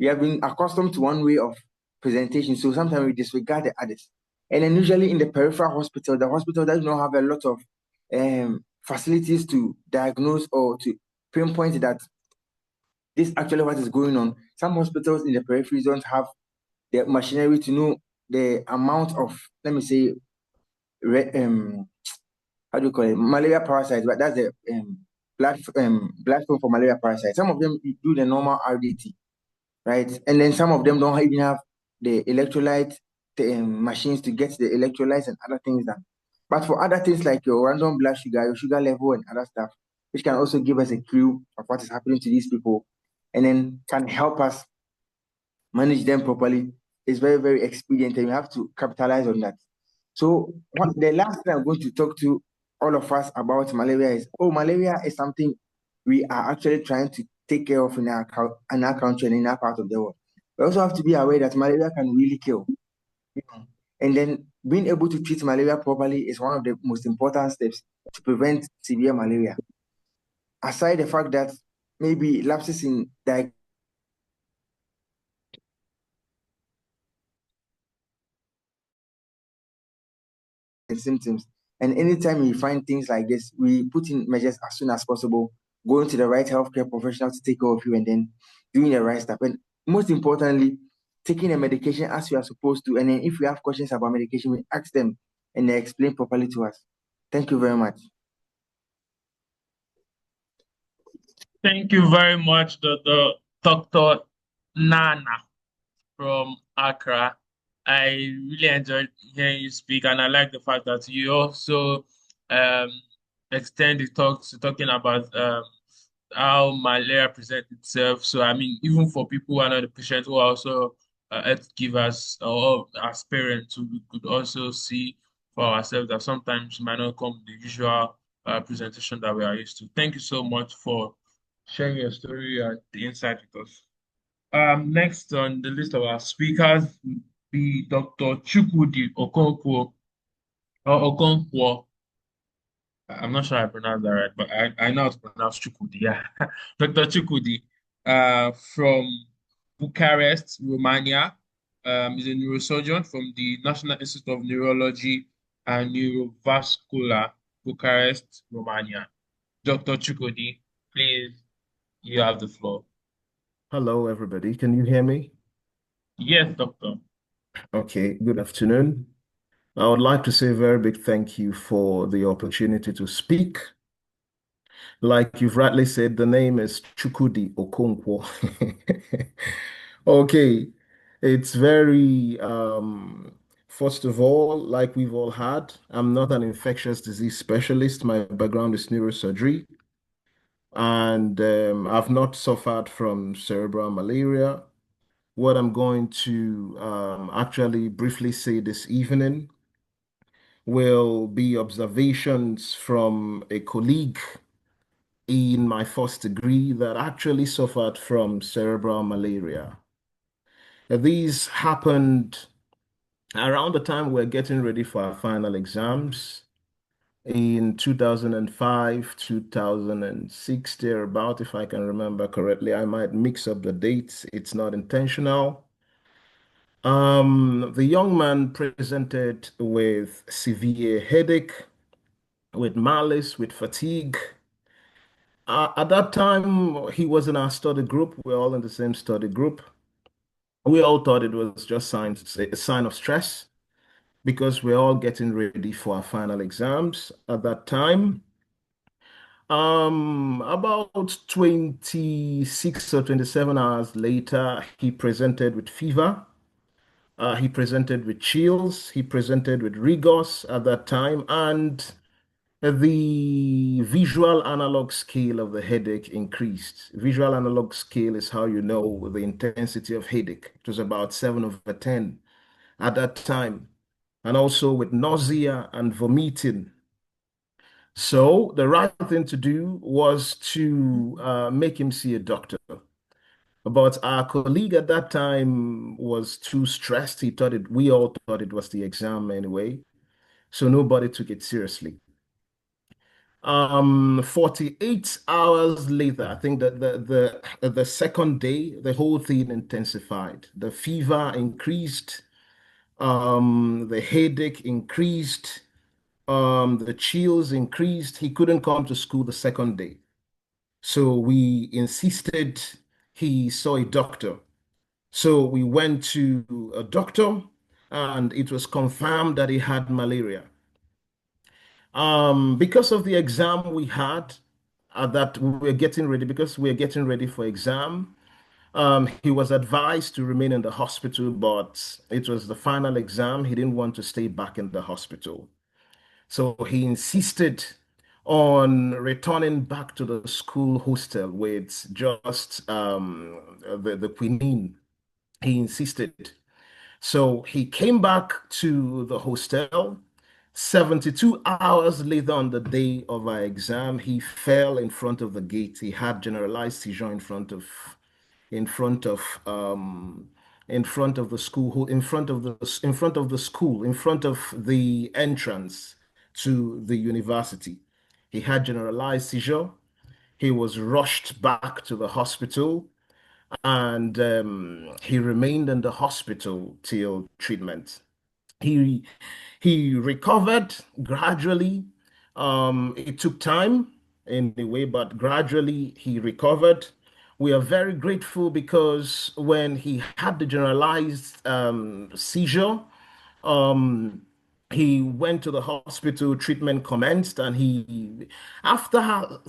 have been accustomed to one way of presentation, so sometimes we disregard the others. And then usually in the peripheral hospital, the hospital does not have a lot of facilities to diagnose or to pinpoint that this actually what is going on. Some hospitals in the periphery don't have the machinery to know the amount of, let me say, how do you call it, malaria parasites, but that's the blood film for malaria parasites. Some of them do the normal RDT, right? And then some of them don't even have the electrolyte machines to get the electrolytes and other things done. But for other things like your random blood sugar, your sugar level, and other stuff, which can also give us a clue of what is happening to these people, and then can help us manage them properly, is very, very expedient, and we have to capitalize on that. So the last thing I'm going to talk to all of us about malaria is, malaria is something we are actually trying to take care of in our country and in our part of the world. We also have to be aware that malaria can really kill. And then being able to treat malaria properly is one of the most important steps to prevent severe malaria. Aside the fact that maybe lapses in diagnosis and symptoms. And anytime we find things like this, we put in measures as soon as possible, going to the right healthcare professional to take care of you, and then doing the right stuff. And most importantly, taking the medication as we are supposed to. And then if we have questions about medication, we ask them and they explain properly to us. Thank you very much. Thank you very much, Dr. Nana from Accra. I really enjoyed hearing you speak, and I like the fact that you also um, extend the talk to talking about how malaria presents itself. So, I mean, even for people who are not the patient, who are also health givers or as parents, we could also see for ourselves that sometimes might not come the usual presentation that we are used to. Thank you so much for sharing your story and the insight with us. Next on the list of our speakers would be Dr. Chukwudi Okonkwo or Okonkwo. I'm not sure I pronounced that right, but I know how to pronounce Chukwudi. Yeah, Dr. Chukwudi, from Bucharest, Romania, is a neurosurgeon from the National Institute of Neurology and Neurovascular, Bucharest, Romania. Dr. Chukwudi, please, you have the floor. Hello, everybody. Can you hear me? Yes, doctor. Okay, good afternoon. I would like to say a very big thank you for the opportunity to speak. Like you've rightly said, the name is Chukwudi Okonkwo. Okay, it's very, first of all, like we've all had, I'm not an infectious disease specialist. My background is neurosurgery, and I've not suffered from cerebral malaria. What I'm going to actually briefly say this evening will be observations from a colleague in my first degree that actually suffered from cerebral malaria. These happened around the time we're getting ready for our final exams in 2005, 2006, thereabout, if I can remember correctly. I might mix up the dates. It's not intentional. The young man presented with severe headache, with malaise, with fatigue. At that time, he was in our study group. We're all in the same study group. We all thought it was just a sign of stress because we're all getting ready for our final exams at that time. About 26 or 27 hours later, he presented with fever. He presented with chills. He presented with rigors at that time, and the visual analog scale of the headache increased. Visual analog scale is how you know the intensity of headache. It was about 7/10 at that time, and also with nausea and vomiting. So the right thing to do was to make him see a doctor. But our colleague at that time was too stressed. We all thought it was the exam anyway. So nobody took it seriously. 48 hours later, I think that the second day, the whole thing intensified. The fever increased, the headache increased, the chills increased. He couldn't come to school the second day. So we insisted he saw a doctor. So we went to a doctor and it was confirmed that he had malaria. Because of the exam we had, that we were getting ready, because we were getting ready for exam, he was advised to remain in the hospital, but it was the final exam. He didn't want to stay back in the hospital. So he insisted on returning back to the school hostel with just the quinine. He insisted. So he came back to the hostel. 72 hours later, on the day of our exam, he fell in front of the gate. He had generalized seizure in front of in front of the school, in front of the entrance to the university. He had generalized seizure. He was rushed back to the hospital, and he remained in the hospital till treatment. He he recovered gradually. It took time in a way, but gradually he recovered. We are very grateful because when he had the generalized seizure, um, he went to the hospital, treatment commenced, and after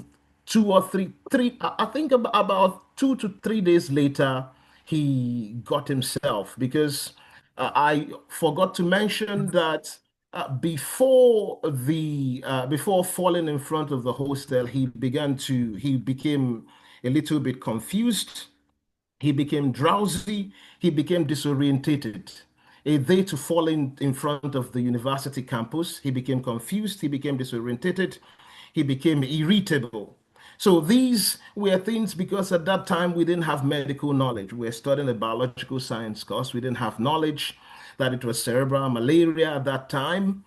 2 or 3, I think about 2 to 3 days later, he got himself because I forgot to mention that before falling in front of the hostel, he became a little bit confused. He became drowsy. He became disorientated. A day to fall in front of the university campus, he became confused. He became disorientated. He became irritable. So these were things because at that time we didn't have medical knowledge. We were studying a biological science course. We didn't have knowledge that it was cerebral malaria at that time.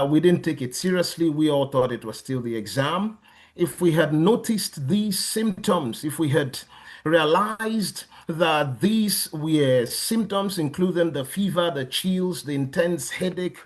We didn't take it seriously. We all thought it was still the exam. If we had noticed these symptoms, if we had realized that these were symptoms, including the fever, the chills, the intense headache,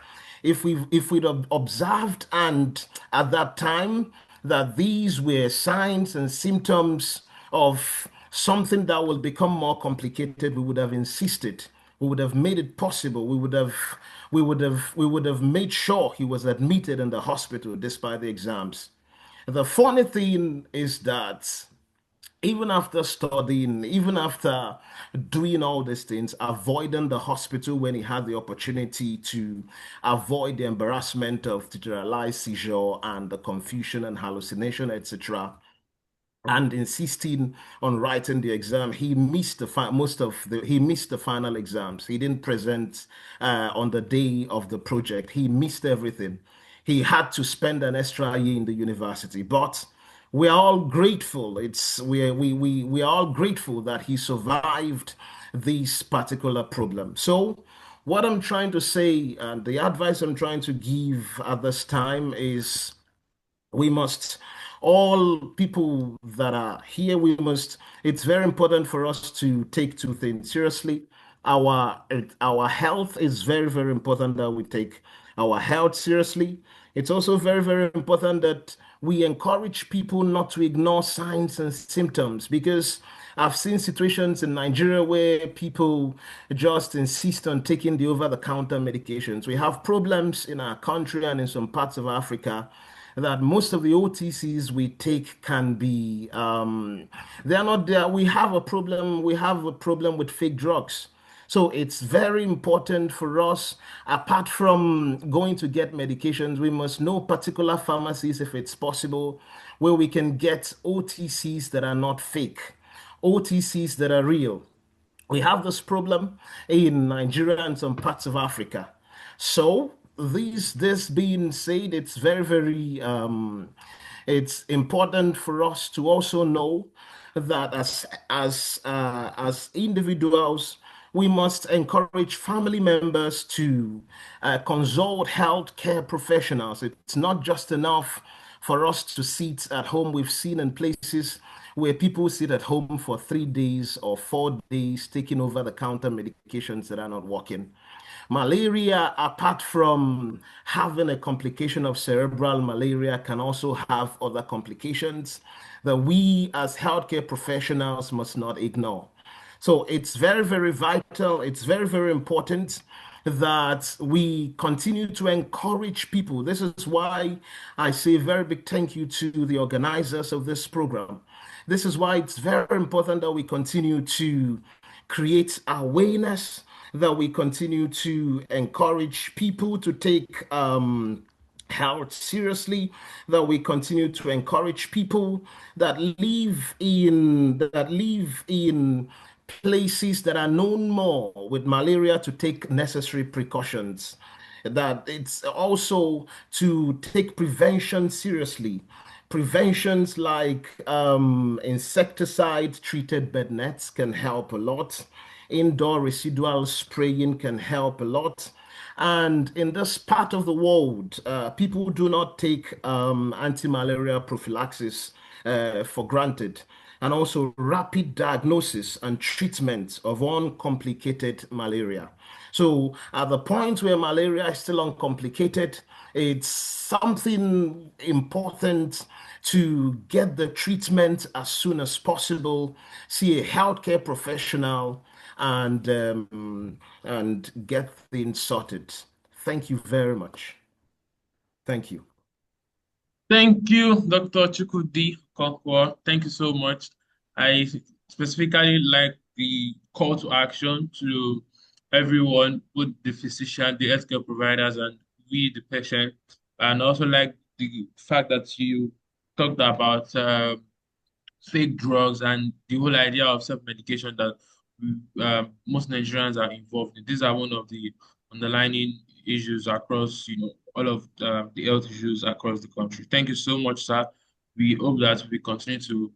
if we'd observed and at that time that these were signs and symptoms of something that will become more complicated, we would have insisted. We would have made it possible. We would have made sure he was admitted in the hospital despite the exams. The funny thing is that even after studying, even after doing all these things, avoiding the hospital when he had the opportunity to avoid the embarrassment of generalized seizure and the confusion and hallucination, etc., and insisting on writing the exam, he missed he missed the final exams. He didn't present on the day of the project. He missed everything. He had to spend an extra year in the university, but we are all grateful. We are all grateful that he survived this particular problem. So what I'm trying to say and the advice I'm trying to give at this time is we must, all people that are here, it's very important for us to take two things seriously. Our health is very, very important that we take our health seriously. It's also very, very important that we encourage people not to ignore signs and symptoms because I've seen situations in Nigeria where people just insist on taking the over-the-counter medications. We have problems in our country and in some parts of Africa that most of the OTCs we take can be they are not there. We have a problem with fake drugs. So it's very important for us, apart from going to get medications, we must know particular pharmacies, if it's possible, where we can get OTCs that are not fake, OTCs that are real. We have this problem in Nigeria and some parts of Africa. So this being said, it's very it's important for us to also know that as individuals, we must encourage family members to consult healthcare professionals. It's not just enough for us to sit at home. We've seen in places where people sit at home for 3 days or 4 days taking over the counter medications that are not working. Malaria, apart from having a complication of cerebral malaria, can also have other complications that we as healthcare professionals must not ignore. So it's very vital. It's very important that we continue to encourage people. This is why I say a very big thank you to the organizers of this program. This is why it's very important that we continue to create awareness, that we continue to encourage people to take health seriously, that we continue to encourage people that live in places that are known more with malaria to take necessary precautions, that it's also to take prevention seriously. Preventions like insecticide treated bed nets can help a lot. Indoor residual spraying can help a lot. And in this part of the world, people do not take anti-malaria prophylaxis for granted, and also rapid diagnosis and treatment of uncomplicated malaria. So, at the point where malaria is still uncomplicated, it's something important to get the treatment as soon as possible, see a healthcare professional, and get things sorted. Thank you very much. Thank you. Thank you, Dr. Chukudi Kokwa. Thank you so much. I specifically like the call to action to everyone, both the physician, the healthcare providers, and we, the patient. And also like the fact that you talked about fake drugs and the whole idea of self-medication that most Nigerians are involved in. These are one of the underlying issues across, all of the health issues across the country. Thank you so much, sir. We hope that we continue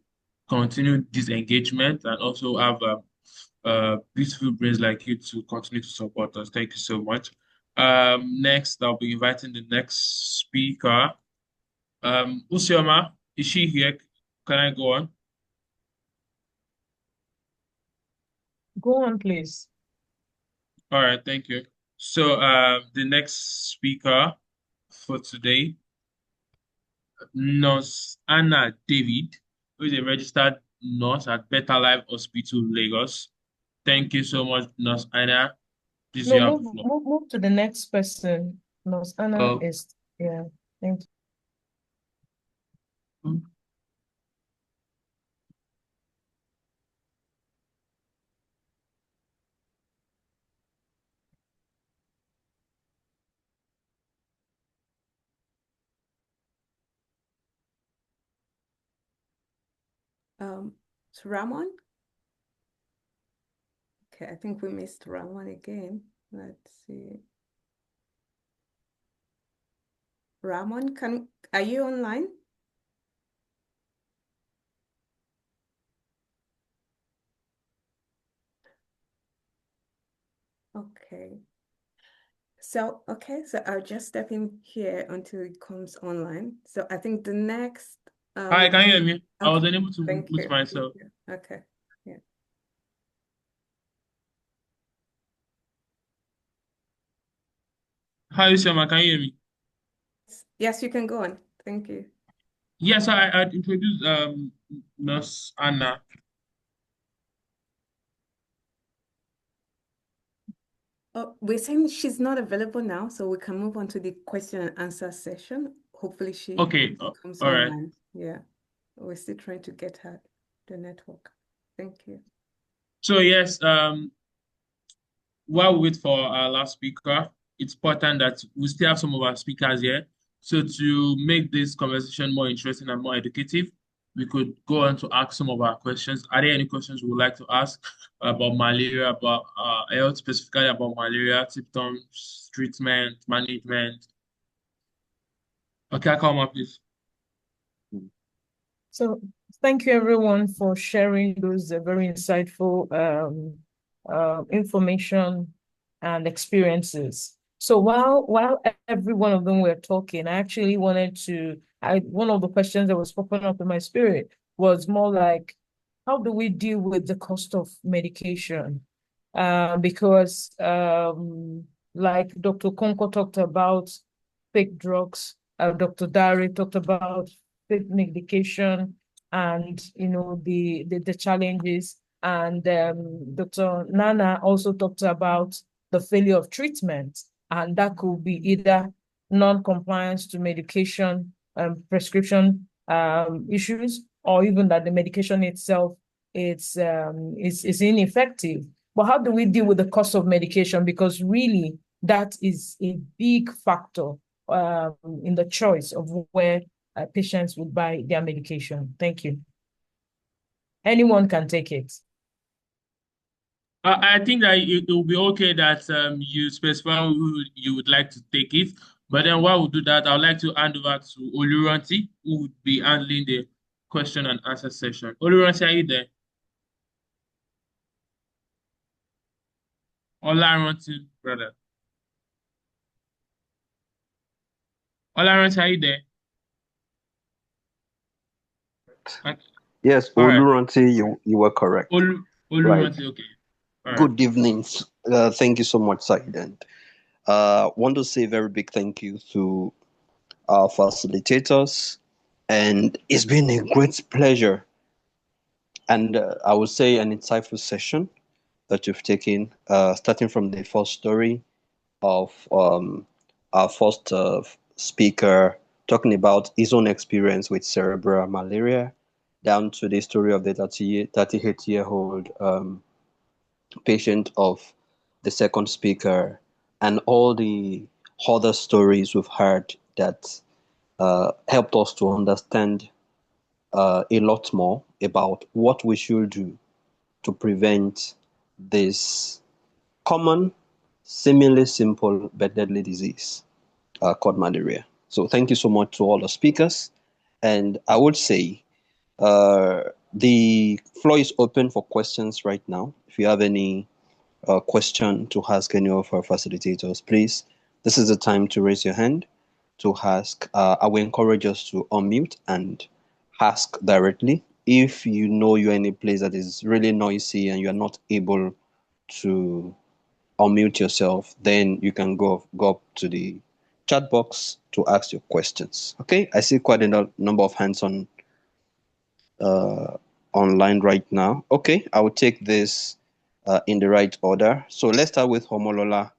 this engagement and also have beautiful brains like you to continue to support us. Thank you so much. Next, I'll be inviting the next speaker. Usioma, is she here? Can I go on? Go on, please. All right, thank you. So the next speaker for today, Nurse Anna David, who is a registered nurse at Better Life Hospital, Lagos. Thank you so much, Nurse Anna. Please, No, you have the move, floor. move to the next person. Nurse Anna is, yeah, thank you. So Ramon? Okay, I think we missed Ramon again. Let's see. Ramon, are you online? Okay. So I'll just step in here until it comes online. So I think the next Hi, can you hear me? I was unable to thank mute you. myself. Okay. Yeah. Hi, Usioma, can you hear me? Yes, you can go on. Thank you. Yes, I'd introduce Nurse Anna. Oh, we're saying she's not available now, so we can move on to the question and answer session. Hopefully she Okay, comes all right. online. Yeah, we're still trying to get her the network. Thank you. So yes, while we wait for our last speaker, it's important that we still have some of our speakers here. So to make this conversation more interesting and more educative, we could go on to ask some of our questions. Are there any questions we would like to ask about malaria, about health, specifically about malaria, symptoms, treatment, management? Okay, come up, please. So thank you everyone for sharing those very insightful information and experiences. So while every one of them were talking, I actually wanted to, one of the questions that was popping up in my spirit was more like, how do we deal with the cost of medication? Because like Dr. Konko talked about fake drugs, Dr. Dari talked about fake medication and the challenges, and Dr. Nana also talked about the failure of treatment, and that could be either non-compliance to medication, prescription issues, or even that the medication itself is ineffective. But how do we deal with the cost of medication? Because really, that is a big factor in the choice of where patients would buy their medication. Thank you. Anyone can take it. I think that it will be okay that you specify who you would like to take it. But then while we do that, I would like to hand over to Oluranti, who would be handling the question and answer session. Oluranti, are you there? Olaranti, brother. Olaranti, are you there? Okay. Yes, All right. Oluranti, you were correct. Right. Oluranti, okay. All right. Good evening. Thank you so much, Said. And want to say a very big thank you to our facilitators. And it's been a great pleasure. And I would say an insightful session that you've taken, starting from the first story of our first speaker talking about his own experience with cerebral malaria, down to the story of the 38-year-old patient of the second speaker, and all the other stories we've heard that helped us to understand a lot more about what we should do to prevent this common, seemingly simple but deadly disease called malaria. So thank you so much to all the speakers. And I would say the floor is open for questions right now. If you have any question to ask any of our facilitators, please, this is the time to raise your hand to ask. I will encourage us to unmute and ask directly. If you know you're in a place that is really noisy and you're not able to unmute yourself, then you can go up to the chat box to ask your questions. Okay, I see quite a number of hands on online right now. Okay, I will take this in the right order. So let's start with Homolola.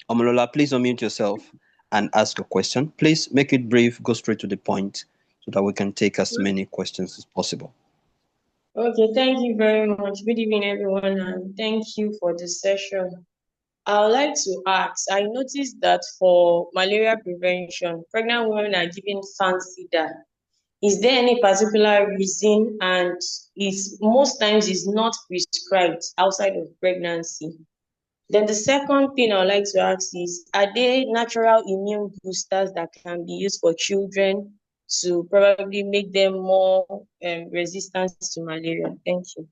Homolola, please unmute yourself and ask a question. Please make it brief, go straight to the point so that we can take as many questions as possible. Okay, thank you very much. Good evening, everyone, and thank you for the session. I would like to ask, I noticed that for malaria prevention, pregnant women are given Fansidar. Is there any particular reason, and most times is not prescribed outside of pregnancy? Then the second thing I would like to ask is, are there natural immune boosters that can be used for children to probably make them more resistant to malaria? Thank you.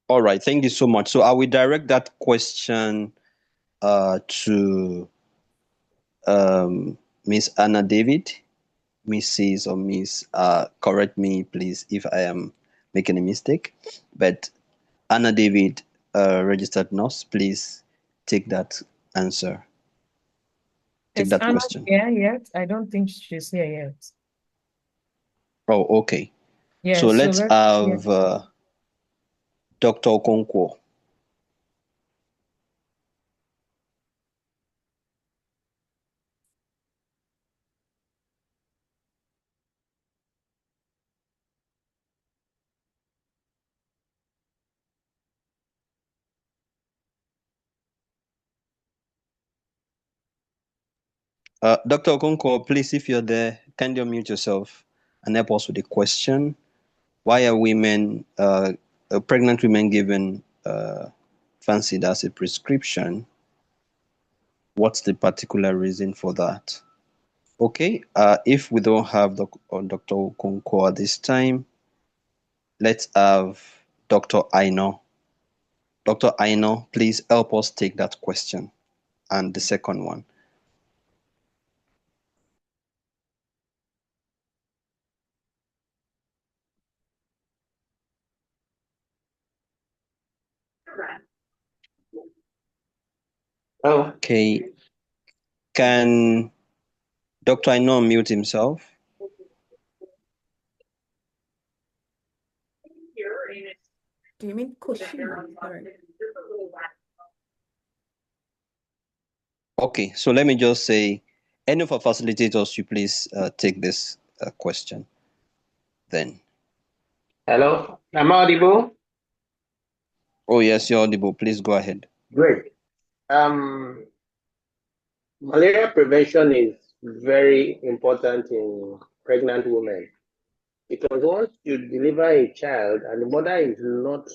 All right, thank you so much. So I will direct that question to Miss Anna David, Mrs. or Miss. Correct me, please, if I am making a mistake. But Anna David, registered nurse, please take that answer. Take Is that Anna question. here yet? I don't think she's here yet. Oh, okay. Yeah, So let's have. Dr. Okonkwo. Dr. Okonkwo, please, if you're there, kindly unmute yourself and help us with the question. Why are pregnant women given fancied as a prescription? What's the particular reason for that? Okay, if we don't have Dr. Okonkwo at this time, let's have Dr. Aino. Dr. Aino, please help us take that question and the second one. Okay, can Dr. Aino unmute himself? Do you mean Koshima? Sorry. Okay, so let me just say, any of our facilitators, you please take this question then. Hello, am I audible? Oh, yes, you're audible. Please go ahead. Great. Malaria prevention is very important in pregnant women because once you deliver a child and the mother is not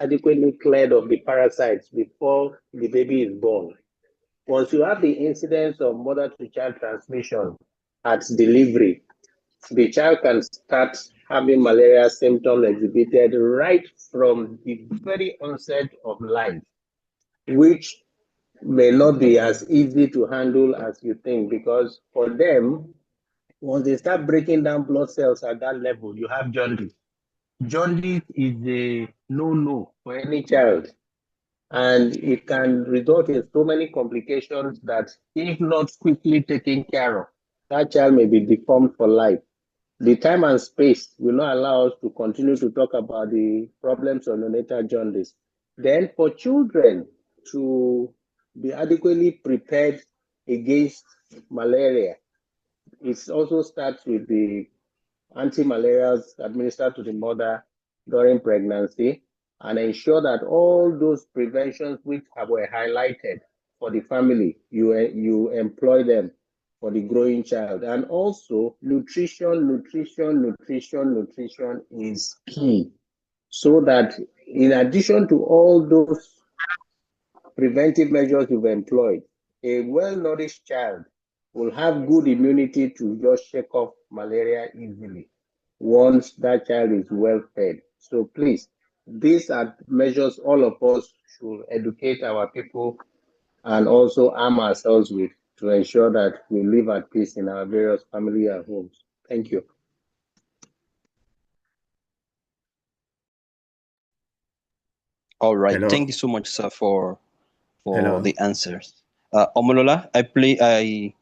adequately cleared of the parasites before the baby is born, once you have the incidence of mother-to-child transmission at delivery, the child can start having malaria symptoms exhibited right from the very onset of life, which may not be as easy to handle as you think, because for them, once they start breaking down blood cells at that level, you have jaundice. Jaundice is a no-no for any child, and it can result in so many complications that if not quickly taken care of, that child may be deformed for life. The time and space will not allow us to continue to talk about the problems of neonatal jaundice. Then for children to be adequately prepared against malaria, it also starts with the anti-malarials administered to the mother during pregnancy, and ensure that all those preventions which were highlighted for the family, you employ them for the growing child. And also nutrition is key, so that in addition to all those preventive measures you've employed, a well-nourished child will have good immunity to just shake off malaria easily once that child is well fed. So please, these are measures all of us should educate our people and also arm ourselves with to ensure that we live at peace in our various family and homes. Thank you. All right. Hello. Thank you so much, sir, for Hello. the answers. Omolola, I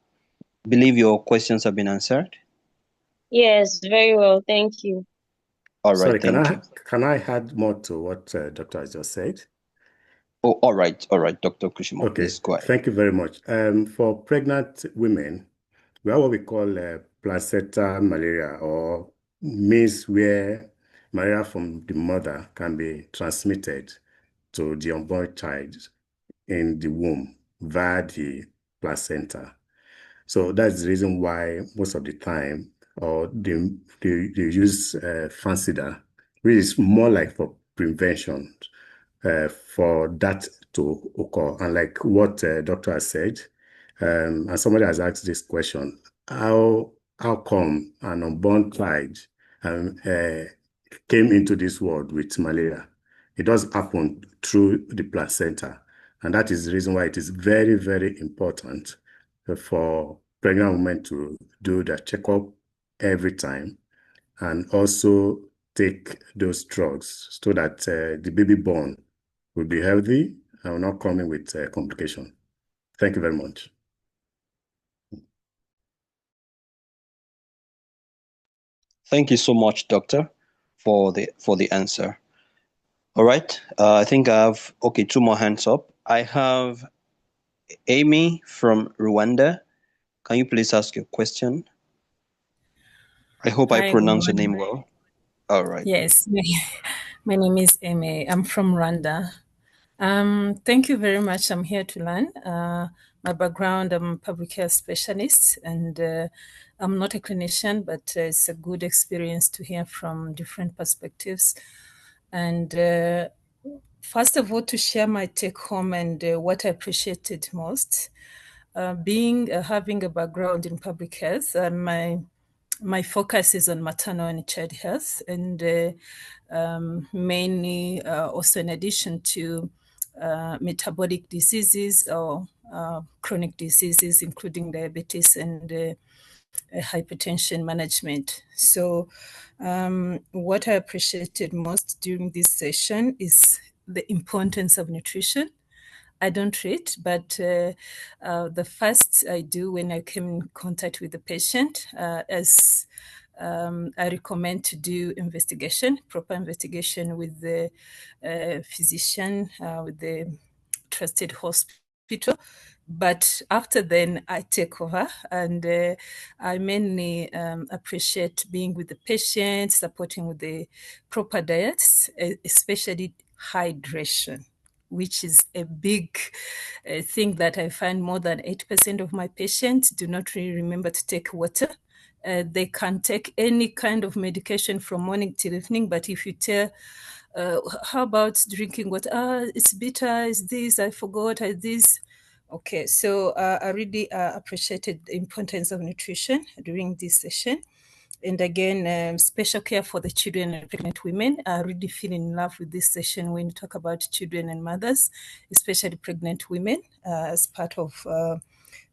believe your questions have been answered. Yes, very well. Thank you. All right. Sorry, Thank you. can I add more to what Doctor has just said? Oh, all right, Dr. Kushimo, Okay, please go ahead. thank you very much. For pregnant women, we have what we call placenta malaria, or means where malaria from the mother can be transmitted to the unborn child in the womb via the placenta. So that's the reason why most of the time, or they use fancida, which is more like for prevention, for that to occur. And like what doctor has said, and somebody has asked this question: how come an unborn child came into this world with malaria? It does happen through the placenta, and that is the reason why it is very, very important for pregnant women to do their checkup every time, and also take those drugs so that the baby born will be healthy and will not come in with complication. Thank you very much. Thank you so much, Doctor, for the answer. All right. I think I have, okay, 2 more hands up. I have Amy from Rwanda. Can you please ask your question? I hope I Hi, good pronounced your name morning. well. All right. Yes, my name is Eme. I'm from Rwanda. Thank you very much. I'm here to learn. My background, I'm a public health specialist, and I'm not a clinician, but it's a good experience to hear from different perspectives. And first of all, to share my take home and what I appreciated most, having a background in public health, my focus is on maternal and child health, and mainly also in addition to metabolic diseases or chronic diseases, including diabetes and hypertension management. So, what I appreciated most during this session is the importance of nutrition. I don't treat, but the first I do when I come in contact with the patient, as I recommend to do proper investigation with the physician, with the trusted hospital. But after then, I take over, and I mainly appreciate being with the patient, supporting with the proper diets, especially hydration, which is a big thing that I find more than 80% of my patients do not really remember to take water. They can take any kind of medication from morning till evening, but if you tell, how about drinking water? It's bitter, it's this, I forgot, I this. Okay, so I really appreciated the importance of nutrition during this session. And again, special care for the children and pregnant women. I really feel in love with this session when you talk about children and mothers, especially pregnant women, as part of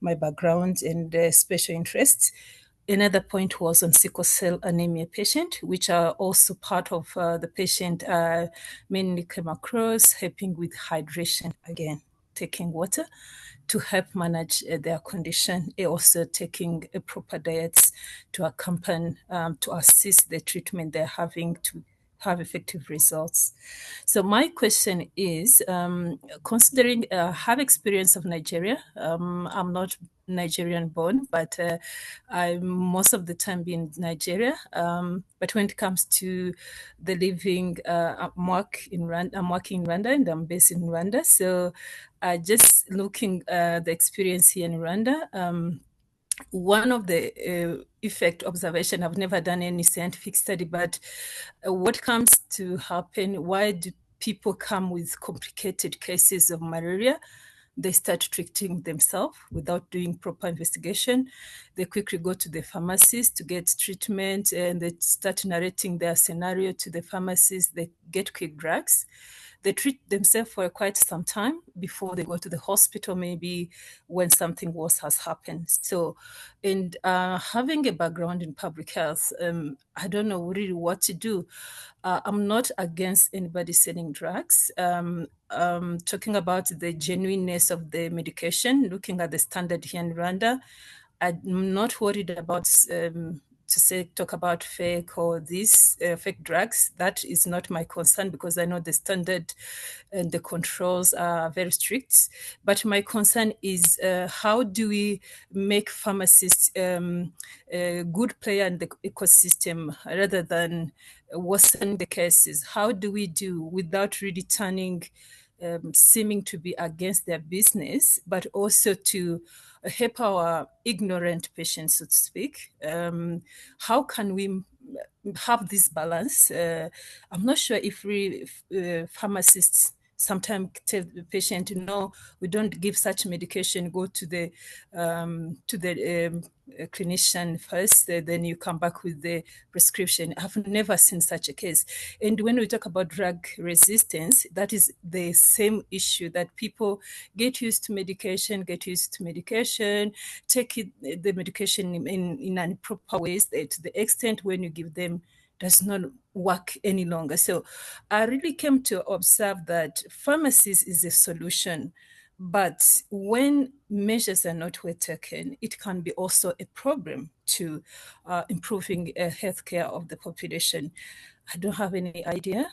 my background and special interests. Another point was on sickle cell anemia patient, which are also part of the patient mainly came across, helping with hydration again, taking water to help manage their condition, also taking a proper diets to accompany, to assist the treatment they're having to have effective results. So my question is, considering I have experience of Nigeria, I'm not Nigerian born, but I most of the time been in Nigeria. But when it comes to the living, I'm working in Rwanda and I'm based in Rwanda. So just looking at the experience here in Rwanda, one of the effect observation, I've never done any scientific study, but what comes to happen, why do people come with complicated cases of malaria? They start treating themselves without doing proper investigation. They quickly go to the pharmacist to get treatment, and they start narrating their scenario to the pharmacist. They get quick drugs. They treat themselves for quite some time before they go to the hospital, maybe when something worse has happened. So, and having a background in public health, I don't know really what to do. I'm not against anybody selling drugs. Talking about the genuineness of the medication, looking at the standard here in Rwanda, I'm not worried about talk about fake or these fake drugs. That is not my concern because I know the standard and the controls are very strict. But my concern is how do we make pharmacists a good player in the ecosystem rather than worsen the cases? How do we do without really turning seeming to be against their business, but also to help our ignorant patients, so to speak? How can we have this balance? I'm not sure if pharmacists sometimes tell the patient, no, we don't give such medication, go to the clinician first, then you come back with the prescription. I've never seen such a case. And when we talk about drug resistance, that is the same issue, that people get used to medication, take the medication in improper ways, to the extent when you give them does not work any longer. So I really came to observe that pharmacies is a solution, but when measures are not well taken, it can be also a problem to improving healthcare of the population. I don't have any idea.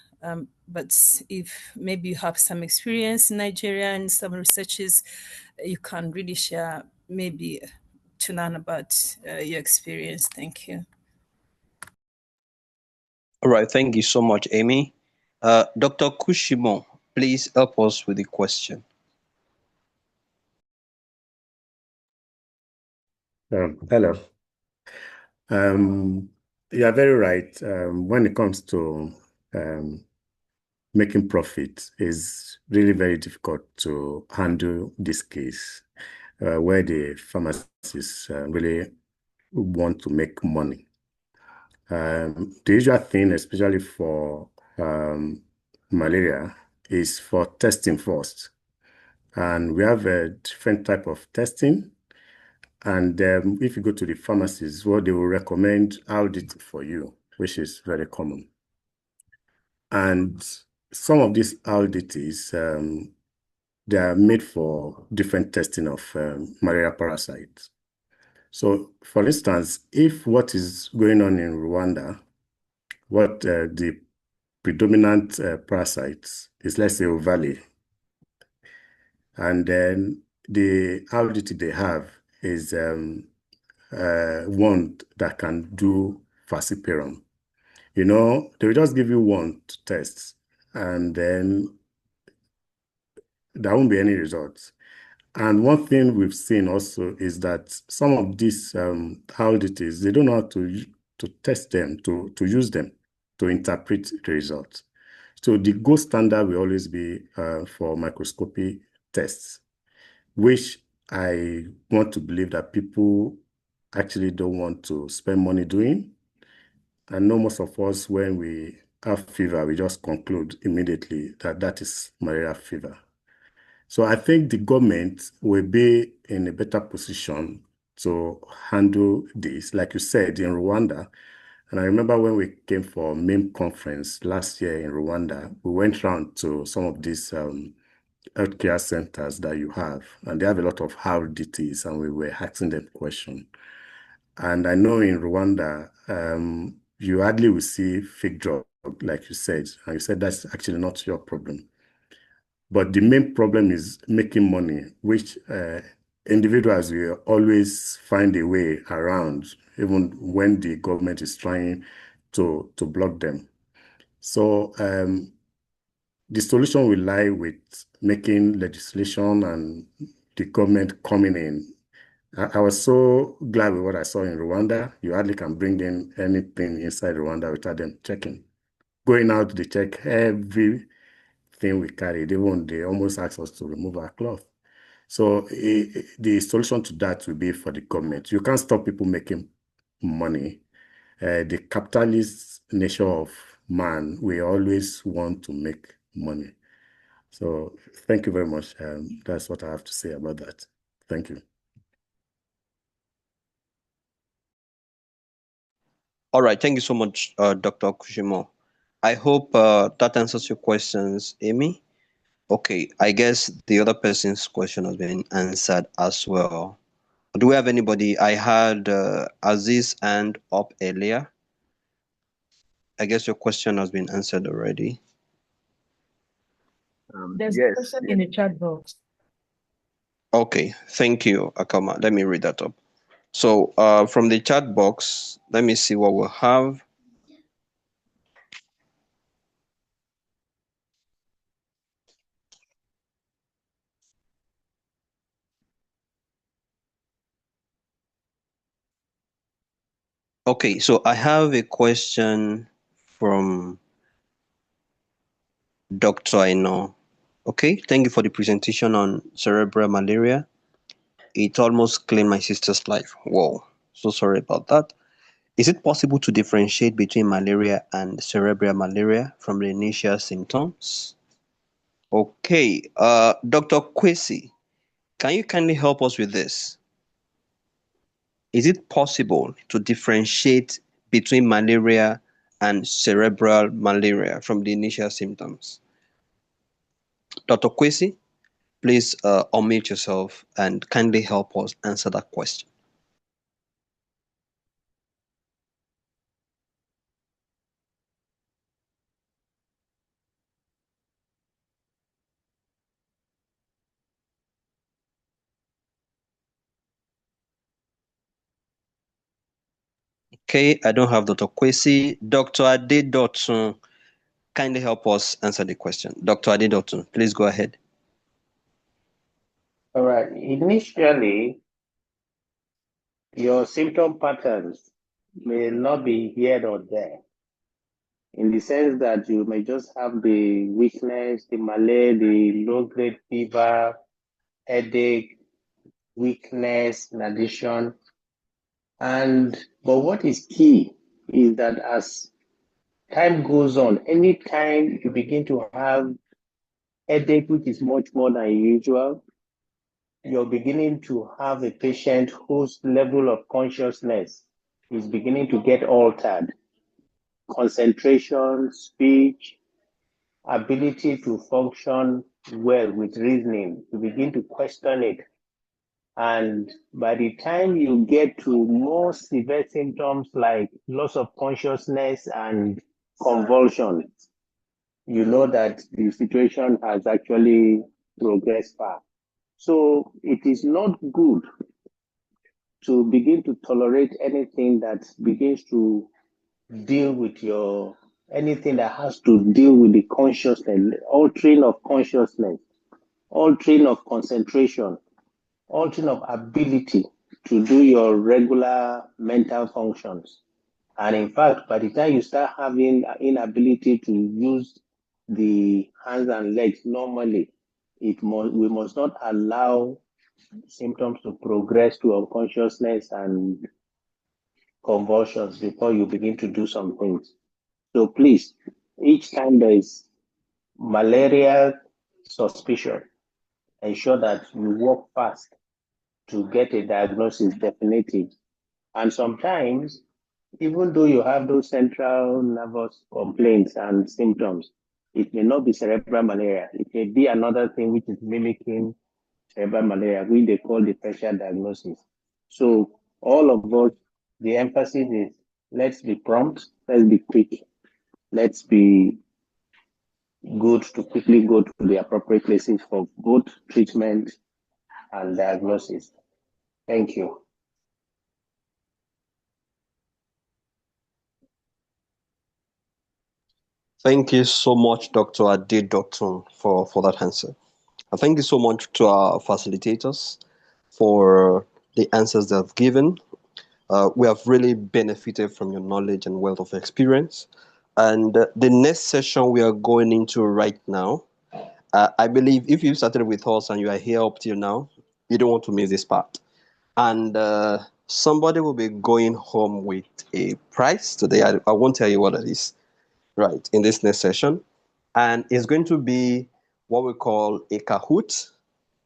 But if maybe you have some experience in Nigeria and some researches, you can really share maybe to learn about your experience. Thank you. All right, thank you so much, Amy. Dr. Kushimo, please help us with the question. Hello. You are very right. When it comes to making profit, it's really very difficult to handle this case where the pharmacists really want to make money. The usual thing, especially for malaria, is for testing first. And we have a different type of testing. And if you go to the pharmacies, what they will recommend audit for you, which is very common. And some of these audits, they are made for different testing of malaria parasites. So, for instance, if what is going on in Rwanda, what the predominant parasites is, let's say, ovale, and then the audit they have is one that can do falciparum. You know, they will just give you one to test, and then there won't be any results. And one thing we've seen also is that some of these auditors, they don't know how to test them, to use them, to interpret the results. So the gold standard will always be for microscopy tests, which I want to believe that people actually don't want to spend money doing. I know most of us, when we have fever, we just conclude immediately that that is malaria fever. So I think the government will be in a better position to handle this. Like you said, in Rwanda, and I remember when we came for a MIM conference last year in Rwanda, we went around to some of these healthcare centers that you have, and they have a lot of RDTs, and we were asking them questions. And I know in Rwanda, you hardly will see fake drug, like you said, and you said that's actually not your problem. But the main problem is making money, which individuals will always find a way around, even when the government is trying to block them. So the solution will lie with making legislation and the government coming in. I was so glad with what I saw in Rwanda. You hardly can bring in anything inside Rwanda without them checking. Going out, they check everything we carried. Even they almost asked us to remove our cloth. So the solution to that will be for the government. You can't stop people making money. The capitalist nature of man, we always want to make money. So thank you very much. That's what I have to say about that. Thank you. All right, thank you so much, Dr. Kushimo. I hope that answers your questions, Amy. Okay, I guess the other person's question has been answered as well. Do we have anybody? I had Aziz and up earlier. I guess your question has been answered already. There's a question in the chat box. Okay, thank you, Akama. Let me read that up. So from the chat box, let me see what we'll have. Okay, so I have a question from Dr. Aino. Okay, thank you for the presentation on cerebral malaria. It almost claimed my sister's life. Whoa, so sorry about that. Is it possible to differentiate between malaria and cerebral malaria from the initial symptoms? Okay, Dr. Kwesi, can you kindly help us with this? Is it possible to differentiate between malaria and cerebral malaria from the initial symptoms? Dr. Kwesi, please unmute yourself and kindly help us answer that question. Okay, I don't have Dr. Kwesi. Dr. Adedotun, kindly help us answer the question. Dr. Adedotun, please go ahead. All right. Initially, your symptom patterns may not be here or there, in the sense that you may just have the weakness, the malaria, the low-grade fever, headache, weakness in addition. But what is key is that as time goes on, anytime you begin to have headache, which is much more than usual, you're beginning to have a patient whose level of consciousness is beginning to get altered. Concentration, speech, ability to function well with reasoning, you begin to question it. And by the time you get to more severe symptoms like loss of consciousness and convulsion, you know that the situation has actually progressed far. So it is not good to begin to tolerate anything that begins to deal with anything that has to deal with the consciousness, altering of consciousness, altering of concentration, altering of ability to do your regular mental functions. And in fact, by the time you start having inability to use the hands and legs normally, we must not allow symptoms to progress to unconsciousness and convulsions before you begin to do some things. So please, each time there is malaria suspicion, ensure that you work fast to get a diagnosis definitive. And sometimes, even though you have those central nervous complaints and symptoms, it may not be cerebral malaria. It may be another thing which is mimicking cerebral malaria, which they call differential diagnosis. So all of us, the emphasis is let's be prompt, let's be quick, let's be good to quickly go to the appropriate places for both treatment and diagnosis. Thank you. Thank you so much, Dr. Adedotun, for that answer. And thank you so much to our facilitators for the answers they've given. We have really benefited from your knowledge and wealth of experience. And the next session we are going into right now, I believe if you started with us and you are here up till now, you don't want to miss this part. And somebody will be going home with a prize today. I won't tell you what it is, right, in this next session. And it's going to be what we call a Kahoot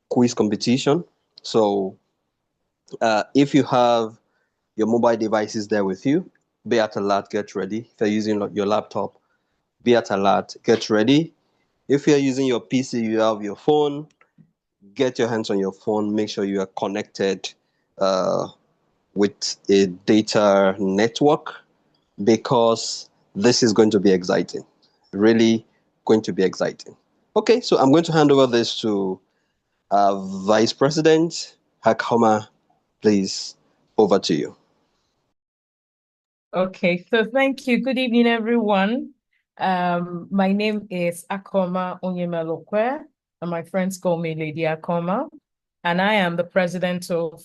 quiz competition. So if you have your mobile devices there with you, be at alert, get ready. If you're using your laptop, be at alert, get ready. If you're using your PC, you have your phone, get your hands on your phone, make sure you are connected with a data network, because this is going to be exciting, really going to be exciting. Okay, so I'm going to hand over this to Vice President Hakoma. Please, over to you. Okay, so thank you. Good evening, everyone. My name is Akoma Onyemelokwe, and my friends call me Lady Akoma, and I am the president of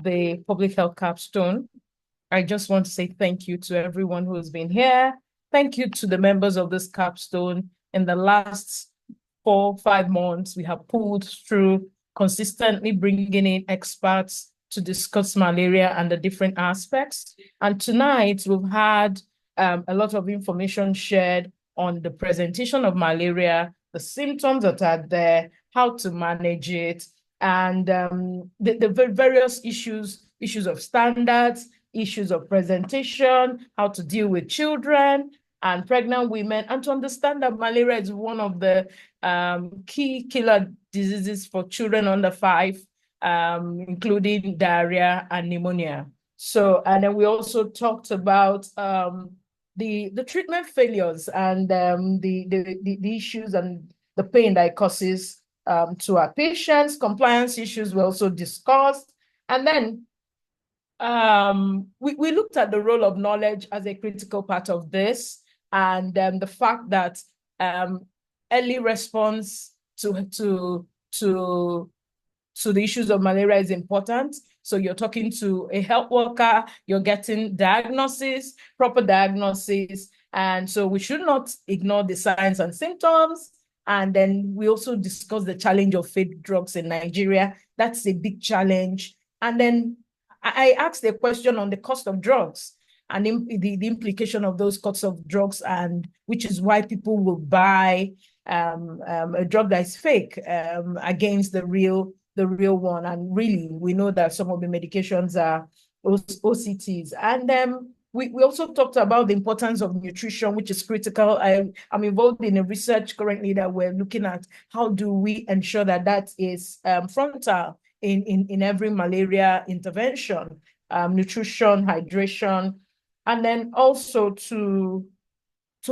the Public Health Capstone. I just want to say thank you to everyone who has been here. Thank you to the members of this capstone. In the last 4-5 months, we have pulled through, consistently bringing in experts to discuss malaria and the different aspects. And tonight, we've had a lot of information shared on the presentation of malaria, the symptoms that are there, how to manage it, and the various issues of standards, issues of presentation, how to deal with children and pregnant women, and to understand that malaria is one of the key killer diseases for children under 5, including diarrhea and pneumonia. So, and then we also talked about the treatment failures and the issues and the pain that it causes to our patients. Compliance issues were also discussed. And then We looked at the role of knowledge as a critical part of this, and the fact that early response to the issues of malaria is important. So you're talking to a health worker, you're getting diagnosis, proper diagnosis. And so we should not ignore the signs and symptoms. And then we also discuss the challenge of fake drugs in Nigeria. That's a big challenge. And then I asked a question on the cost of drugs and the implication of those costs of drugs, and which is why people will buy a drug that is fake against the real one. And really, we know that some of the medications are OCTs. And we also talked about the importance of nutrition, which is critical. I'm involved in a research currently that we're looking at how do we ensure that that is frontal in every malaria intervention, nutrition, hydration, and then also to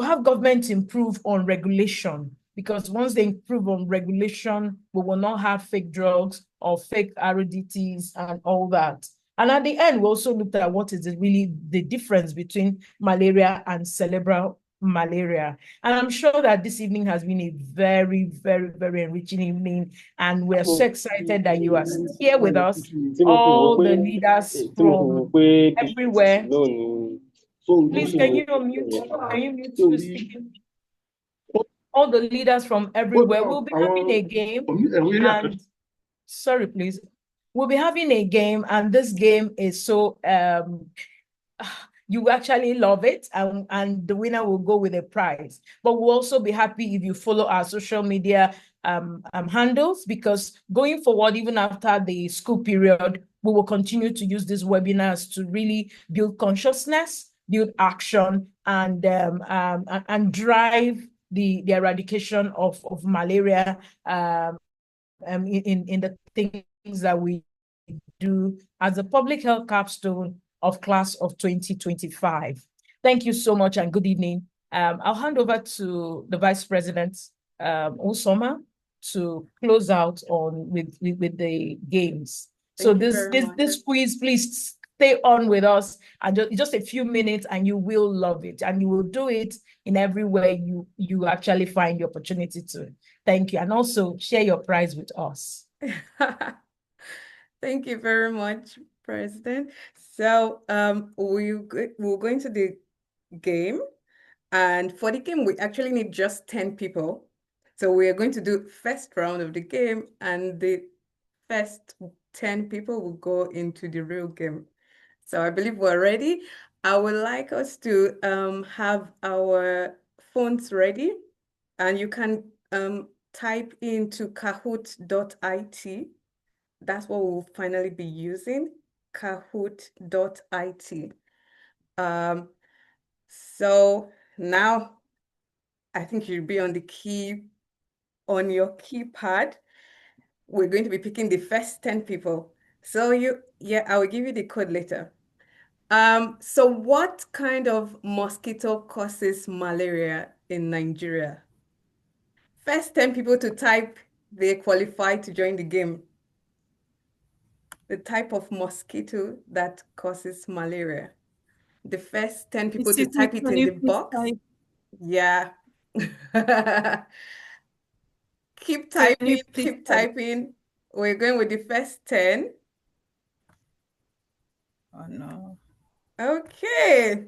have government improve on regulation, because once they improve on regulation, we will not have fake drugs or fake RODTs and all that. And at the end, we also looked at what is really the difference between malaria and cerebral malaria. And I'm sure that this evening has been a very, very, very enriching evening. And we're so excited that you are here with us, all the leaders from everywhere. Please, can you unmute? Can you mute to speak? All the leaders from everywhere. We'll be having a game. And sorry, please. We'll be having a game, and this game is so you actually love it, and the winner will go with a prize. But we'll also be happy if you follow our social media handles, because going forward, even after the school period, we will continue to use these webinars to really build consciousness, build action, and drive the eradication of malaria in the things that we do as a public health capstone of class of 2025. Thank you so much and good evening. I'll hand over to the Vice President, Osoma, to close out on with the games. So this quiz, please stay on with us, and just a few minutes and you will love it, and you will do it in every way you actually find the opportunity to. Thank you. And also share your prize with us. Thank you very much, President. So we'll go into the game. And for the game, we actually need just 10 people. So we are going to do first round of the game, and the first 10 people will go into the real game. So I believe we're ready. I would like us to have our phones ready, and you can type into kahoot.it. That's what we'll finally be using, kahoot.it. So now I think you'll be on your keypad. We're going to be picking the first 10 people. So I will give you the code later. So what kind of mosquito causes malaria in Nigeria? First 10 people to type, they qualify to join the game. The type of mosquito that causes malaria. The first 10 people to type it in the box. Yeah. Keep typing. We're going with the first 10. Oh no. Okay.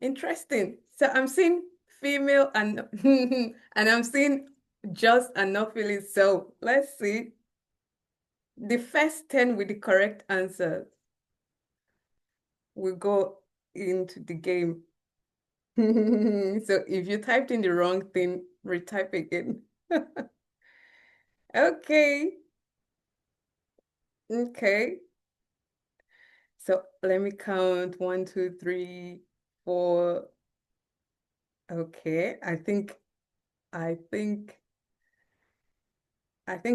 Interesting. So I'm seeing female and and I'm seeing just and not feeling so. Let's see. The first 10 with the correct answers will go into the game. So if you typed in the wrong thing, retype again. Okay. Okay. So let me count 1, 2, 3, 4. Okay, I think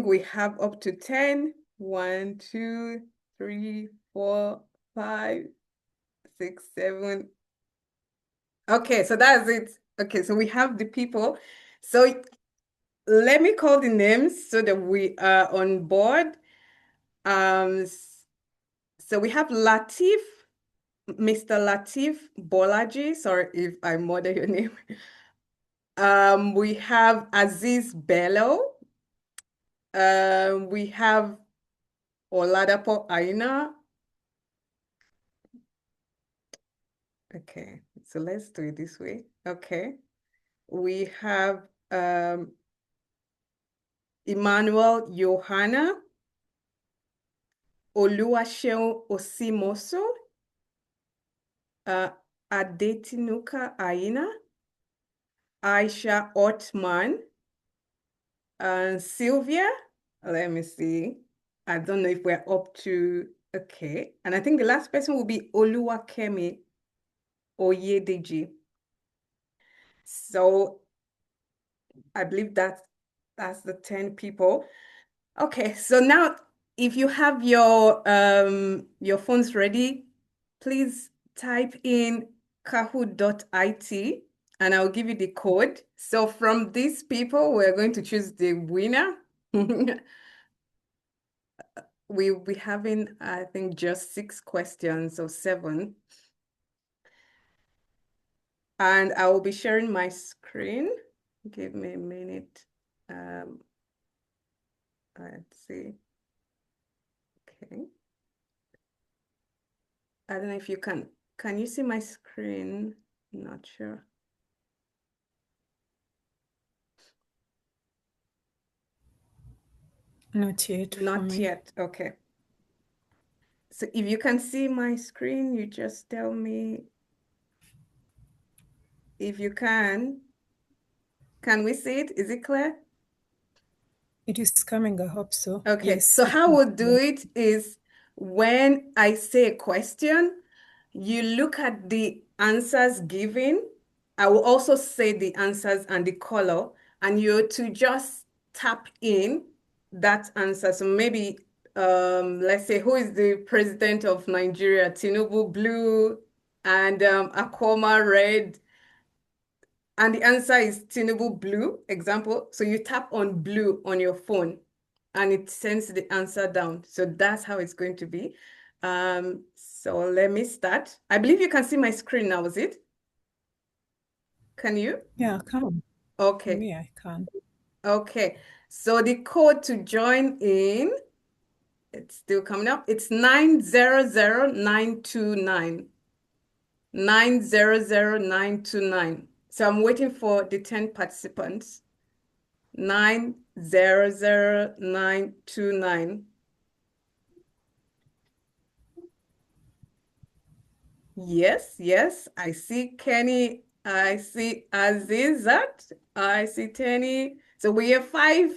we have up to 10. 1, 2, 3, 4, 5, 6, 7. Okay, so that's it. Okay, so we have the people. So let me call the names so that we are on board. So we have Latif, Mr. Latif Bolaji. Sorry if I murder your name. We have Aziz Bello. We have Oladapo Aina. Okay, so let's do it this way. Okay. We have Emmanuel Johanna, Oluwaseun Osimoso, Adetinuka Aina, Aisha Otman, and Sylvia. Let me see. I don't know if we're up to, okay. And I think the last person will be Oluwakemi Oyedeji. So I believe that's the 10 people. Okay, so now if you have your phones ready, please type in kahoot.it and I'll give you the code. So from these people, we're going to choose the winner. We'll be having, I think, just 6 questions or 7. And I will be sharing my screen. Give me a minute. Let's see. Okay. I don't know if you can you see my screen? Not sure. Not yet. Not yet. Okay. So if you can see my screen, you just tell me if you can. Can we see it? Is it clear? It is coming, I hope so. Okay, Yes. so how we'll do it is when I say a question, you look at the answers given. I will also say the answers and the color, and you're to just tap in that answer. So maybe, let's say, who is the president of Nigeria? Tinubu blue and Akoma red. And the answer is Tinubu blue, example. So you tap on blue on your phone and it sends the answer down. So that's how it's going to be. So let me start. I believe you can see my screen now, is it? Can you? Yeah, I can. Okay. Me, I can. Okay. So the code to join in, it's still coming up. It's 900929. 900929. So I'm waiting for the 10 participants. 900929. Yes, yes. I see Kenny. I see Azizat. I see Tenny. So we have five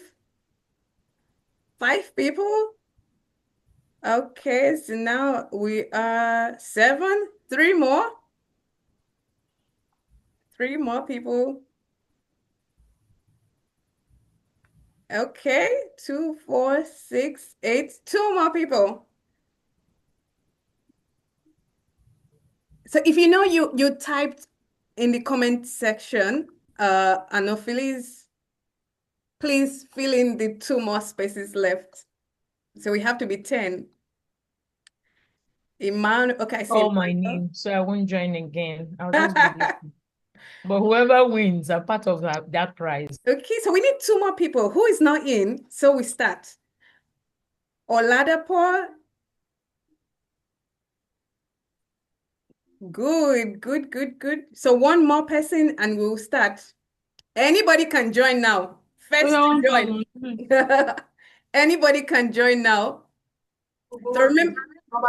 people. Okay, so now we are 7. 3 more. 3 more people. Okay, 2, 4, 6, 8. 2 more people. So if you know you typed in the comment section, Anopheles, please fill in the 2 more spaces left. So we have to be 10. Iman, okay, I see. Call my name, so I won't join again. I'll just be listening. But whoever wins are part of that prize. Okay, so we need 2 more people. Who is not in? So we start. Oladapo. Good, good, good, good. So 1 more person and we'll start. Anybody can join now. First to join. Anybody can join now. So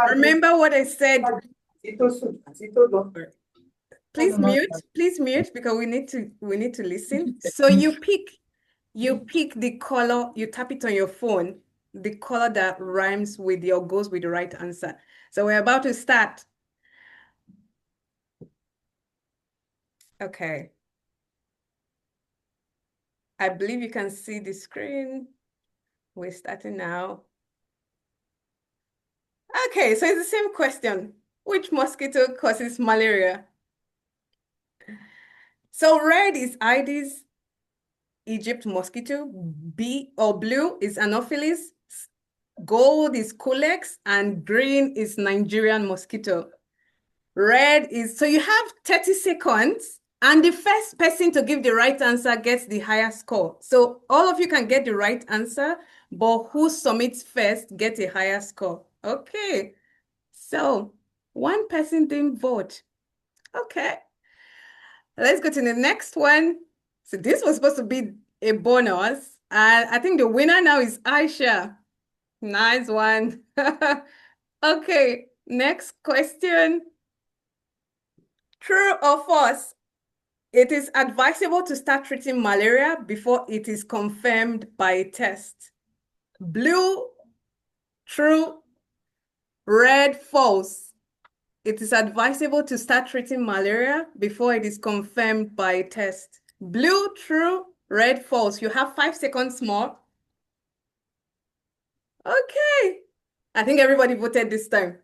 remember what I said. Please mute because we need to listen. So you pick the color, you tap it on your phone, the color that rhymes with or goes with the right answer. So we're about to start. Okay. I believe you can see the screen. We're starting now. Okay, so it's the same question. Which mosquito causes malaria? So red is Aedes Egypt mosquito. B or blue is Anopheles. Gold is Culex, and green is Nigerian mosquito. Red is, so you have 30 seconds, and the first person to give the right answer gets the higher score. So all of you can get the right answer, but who submits first gets a higher score. Okay, so one person didn't vote. Okay, let's go to the next one. So this was supposed to be a bonus, and I think the winner now is Aisha. Nice one. Okay, next question. True or false? It is advisable to start treating malaria before it is confirmed by a test. Blue, true. Red, false. It is advisable to start treating malaria before it is confirmed by a test. Blue, true. Red, false. You have 5 seconds more. Okay. I think everybody voted this time.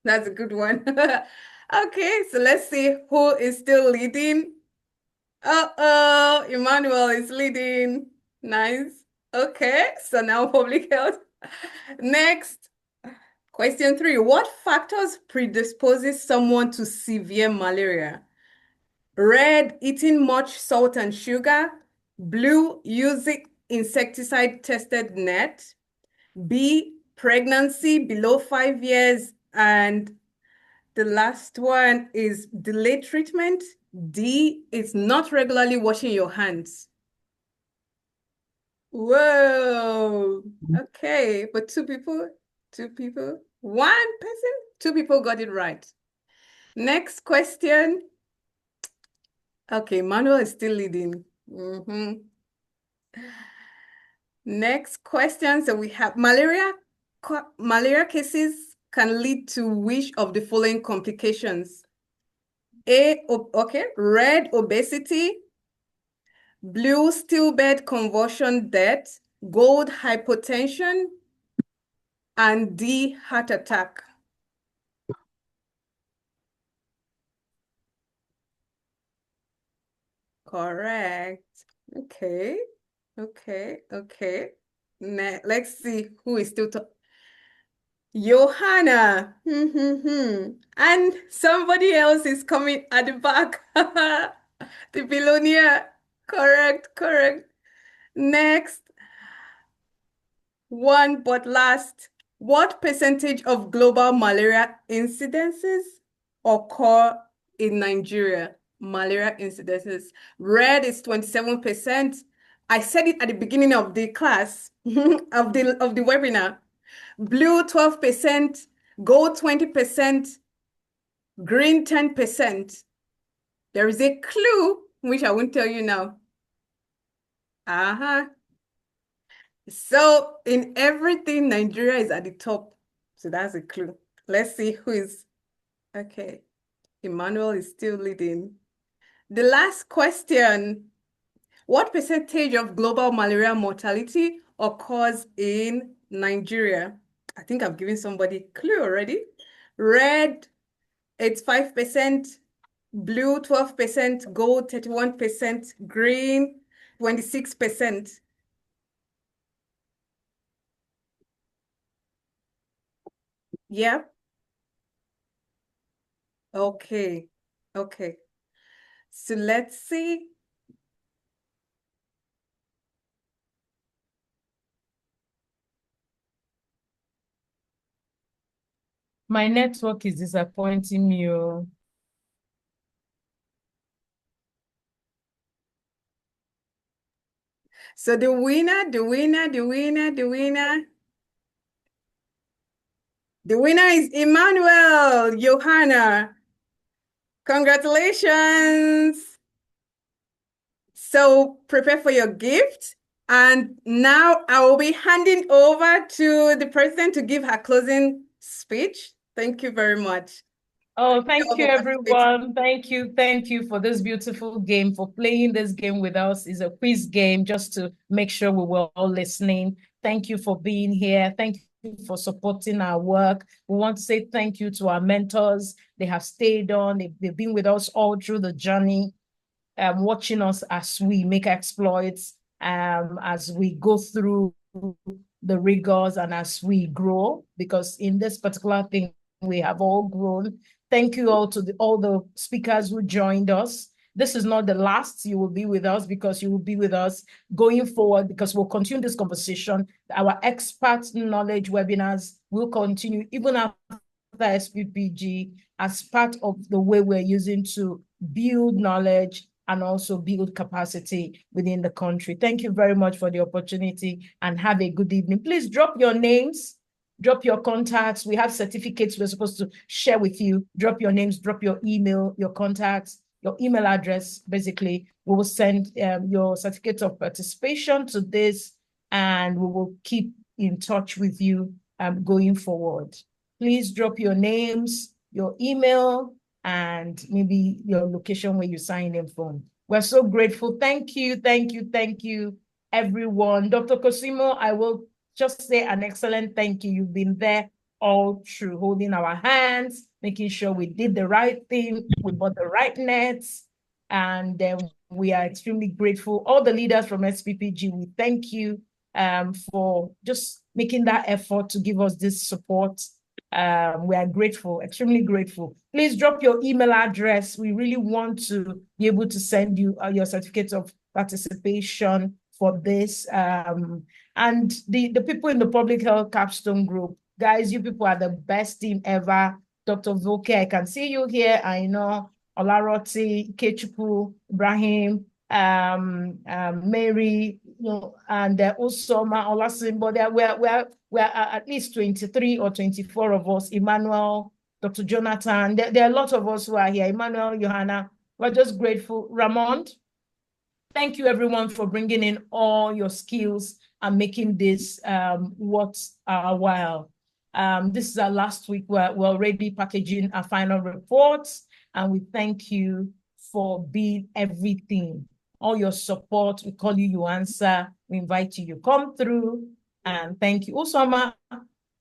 That's a good one. Okay, so let's see who is still leading. Uh-oh, Emmanuel is leading. Nice. Okay, so now public health. Next, question 3. What factors predisposes someone to severe malaria? Red, eating much salt and sugar. Blue, using insecticide-tested net. B, pregnancy below 5 years. And the last one is delayed treatment. D is not regularly washing your hands. Whoa. Okay, but two people, one person, 2 people got it right. Next question. Okay, Manuel is still leading. Next question. So we have malaria cases can lead to which of the following complications? Red, obesity. Blue, stillbirth convulsion death. Gold, hypotension. And D, heart attack. Correct. Okay. Let's see who is still talking. Johanna. And somebody else is coming at the back. The Belonia. Correct. Next. One but last. What percentage of global malaria incidences occur in Nigeria? Malaria incidences. Red is 27%. I said it at the beginning of the class, of the webinar. Blue, 12%. Gold, 20%. Green, 10%. There is a clue, which I won't tell you now. So in everything, Nigeria is at the top. So that's a clue. Let's see who is. Okay. Emmanuel is still leading. The last question. What percentage of global malaria mortality occurs in Nigeria? I think I've given somebody a clue already. Red, it's 5%. Blue, 12%. Gold, 31%. Green, 26%. Yeah. Okay. So let's see. My network is disappointing me. So the winner is Emmanuel, Johanna. Congratulations. So prepare for your gift. And now I will be handing over to the president to give her closing speech. Thank you very much. Oh, thank you, everyone. Thank you for this beautiful game, for playing this game with us. It's a quiz game just to make sure we were all listening. Thank you for being here. Thank you for supporting our work. We want to say thank you to our mentors. They have stayed on. They've been with us all through the journey, watching us as we make exploits, as we go through the rigors and as we grow, because in this particular thing, we have all grown. Thank you all to all the speakers who joined us. This is not the last you will be with us, because you will be with us going forward, because we'll continue this conversation. Our expert knowledge webinars will continue even after SPPG, as part of the way we're using to build knowledge and also build capacity within the country. Thank you very much for the opportunity, and have a good evening. Please drop your names, drop your contacts. We have certificates we're supposed to share with you. Drop your names, drop your email, your contacts, your email address. Basically, we will send your certificate of participation to this, and we will keep in touch with you going forward. Please drop your names, your email, and maybe your location where you sign in from. We're so grateful. Thank you, thank you, thank you, everyone. Dr. Cosimo, I will just say an excellent thank you. You've been there all through, holding our hands, making sure we did the right thing, we bought the right nets, and we are extremely grateful. All the leaders from SPPG, we thank you for just making that effort to give us this support. We are grateful, extremely grateful. Please drop your email address. We really want to be able to send you your certificate of participation for this. And the people in the public health capstone group, guys, you people are the best team ever. Dr. Voke, I can see you here. I know Olaroti, Kechuku, Ibrahim, Mary, and Usoma, Olasimbo. We're at least 23 or 24 of us. Emmanuel, Dr. Jonathan. There are a lot of us who are here. Emmanuel, Johanna. We're just grateful. Ramon, thank you everyone for bringing in all your skills and making this worth our while. This is our last week. We're already packaging our final reports, and we thank you for being everything. All your support, we call you, you answer. We invite you, you come through, and thank you. Usoma,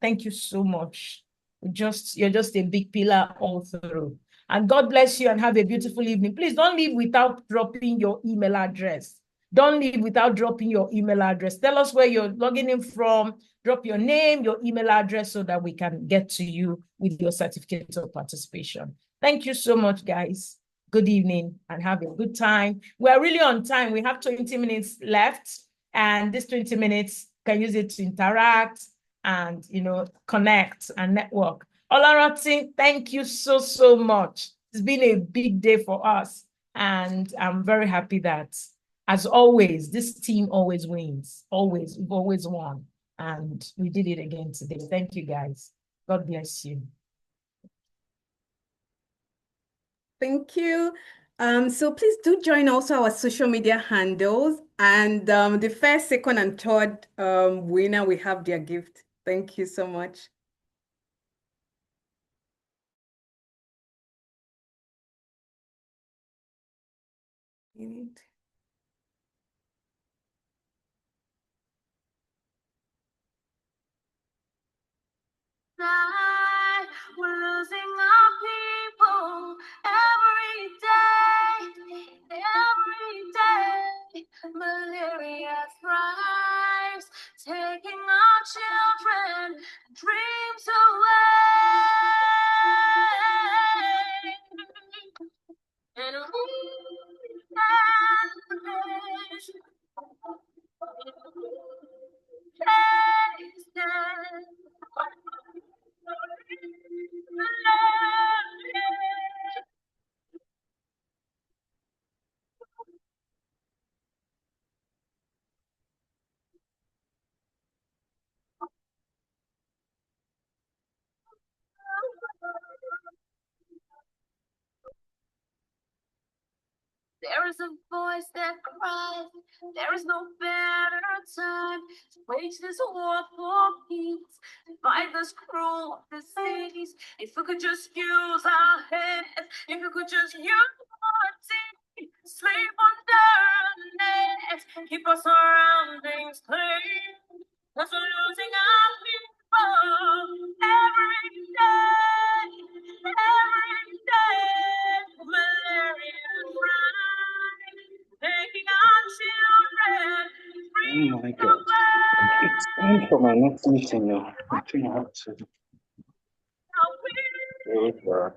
thank you so much. You're just a big pillar all through. And God bless you, and have a beautiful evening. Please don't leave without dropping your email address. Don't leave without dropping your email address. Tell us where you're logging in from. Drop your name, your email address, so that we can get to you with your certificate of participation. Thank you so much, guys. Good evening, and have a good time. We're really on time. We have 20 minutes left, and this 20 minutes can use it to interact and connect and network. Olaroti, thank you so much. It's been a big day for us, and I'm very happy that, as always, this team always wins. Always, we've always won, and we did it again today. Thank you, guys. God bless you. Thank you. So please do join also our social media handles, and the first, second, and third winner, we have their gift. Thank you so much. We're losing our people every day. Malaria thrives, taking our children, dreams away. And we there is a voice that cries, there is no better time to wage this war for peace, to fight this cruel disease. If we could just use our hands, if we could just use our teeth, sleep under our nets, keep our surroundings clean, cause we're losing our people every day, malaria taking our children, Oh my God. away. It's time for my next meeting now. I think I have to go for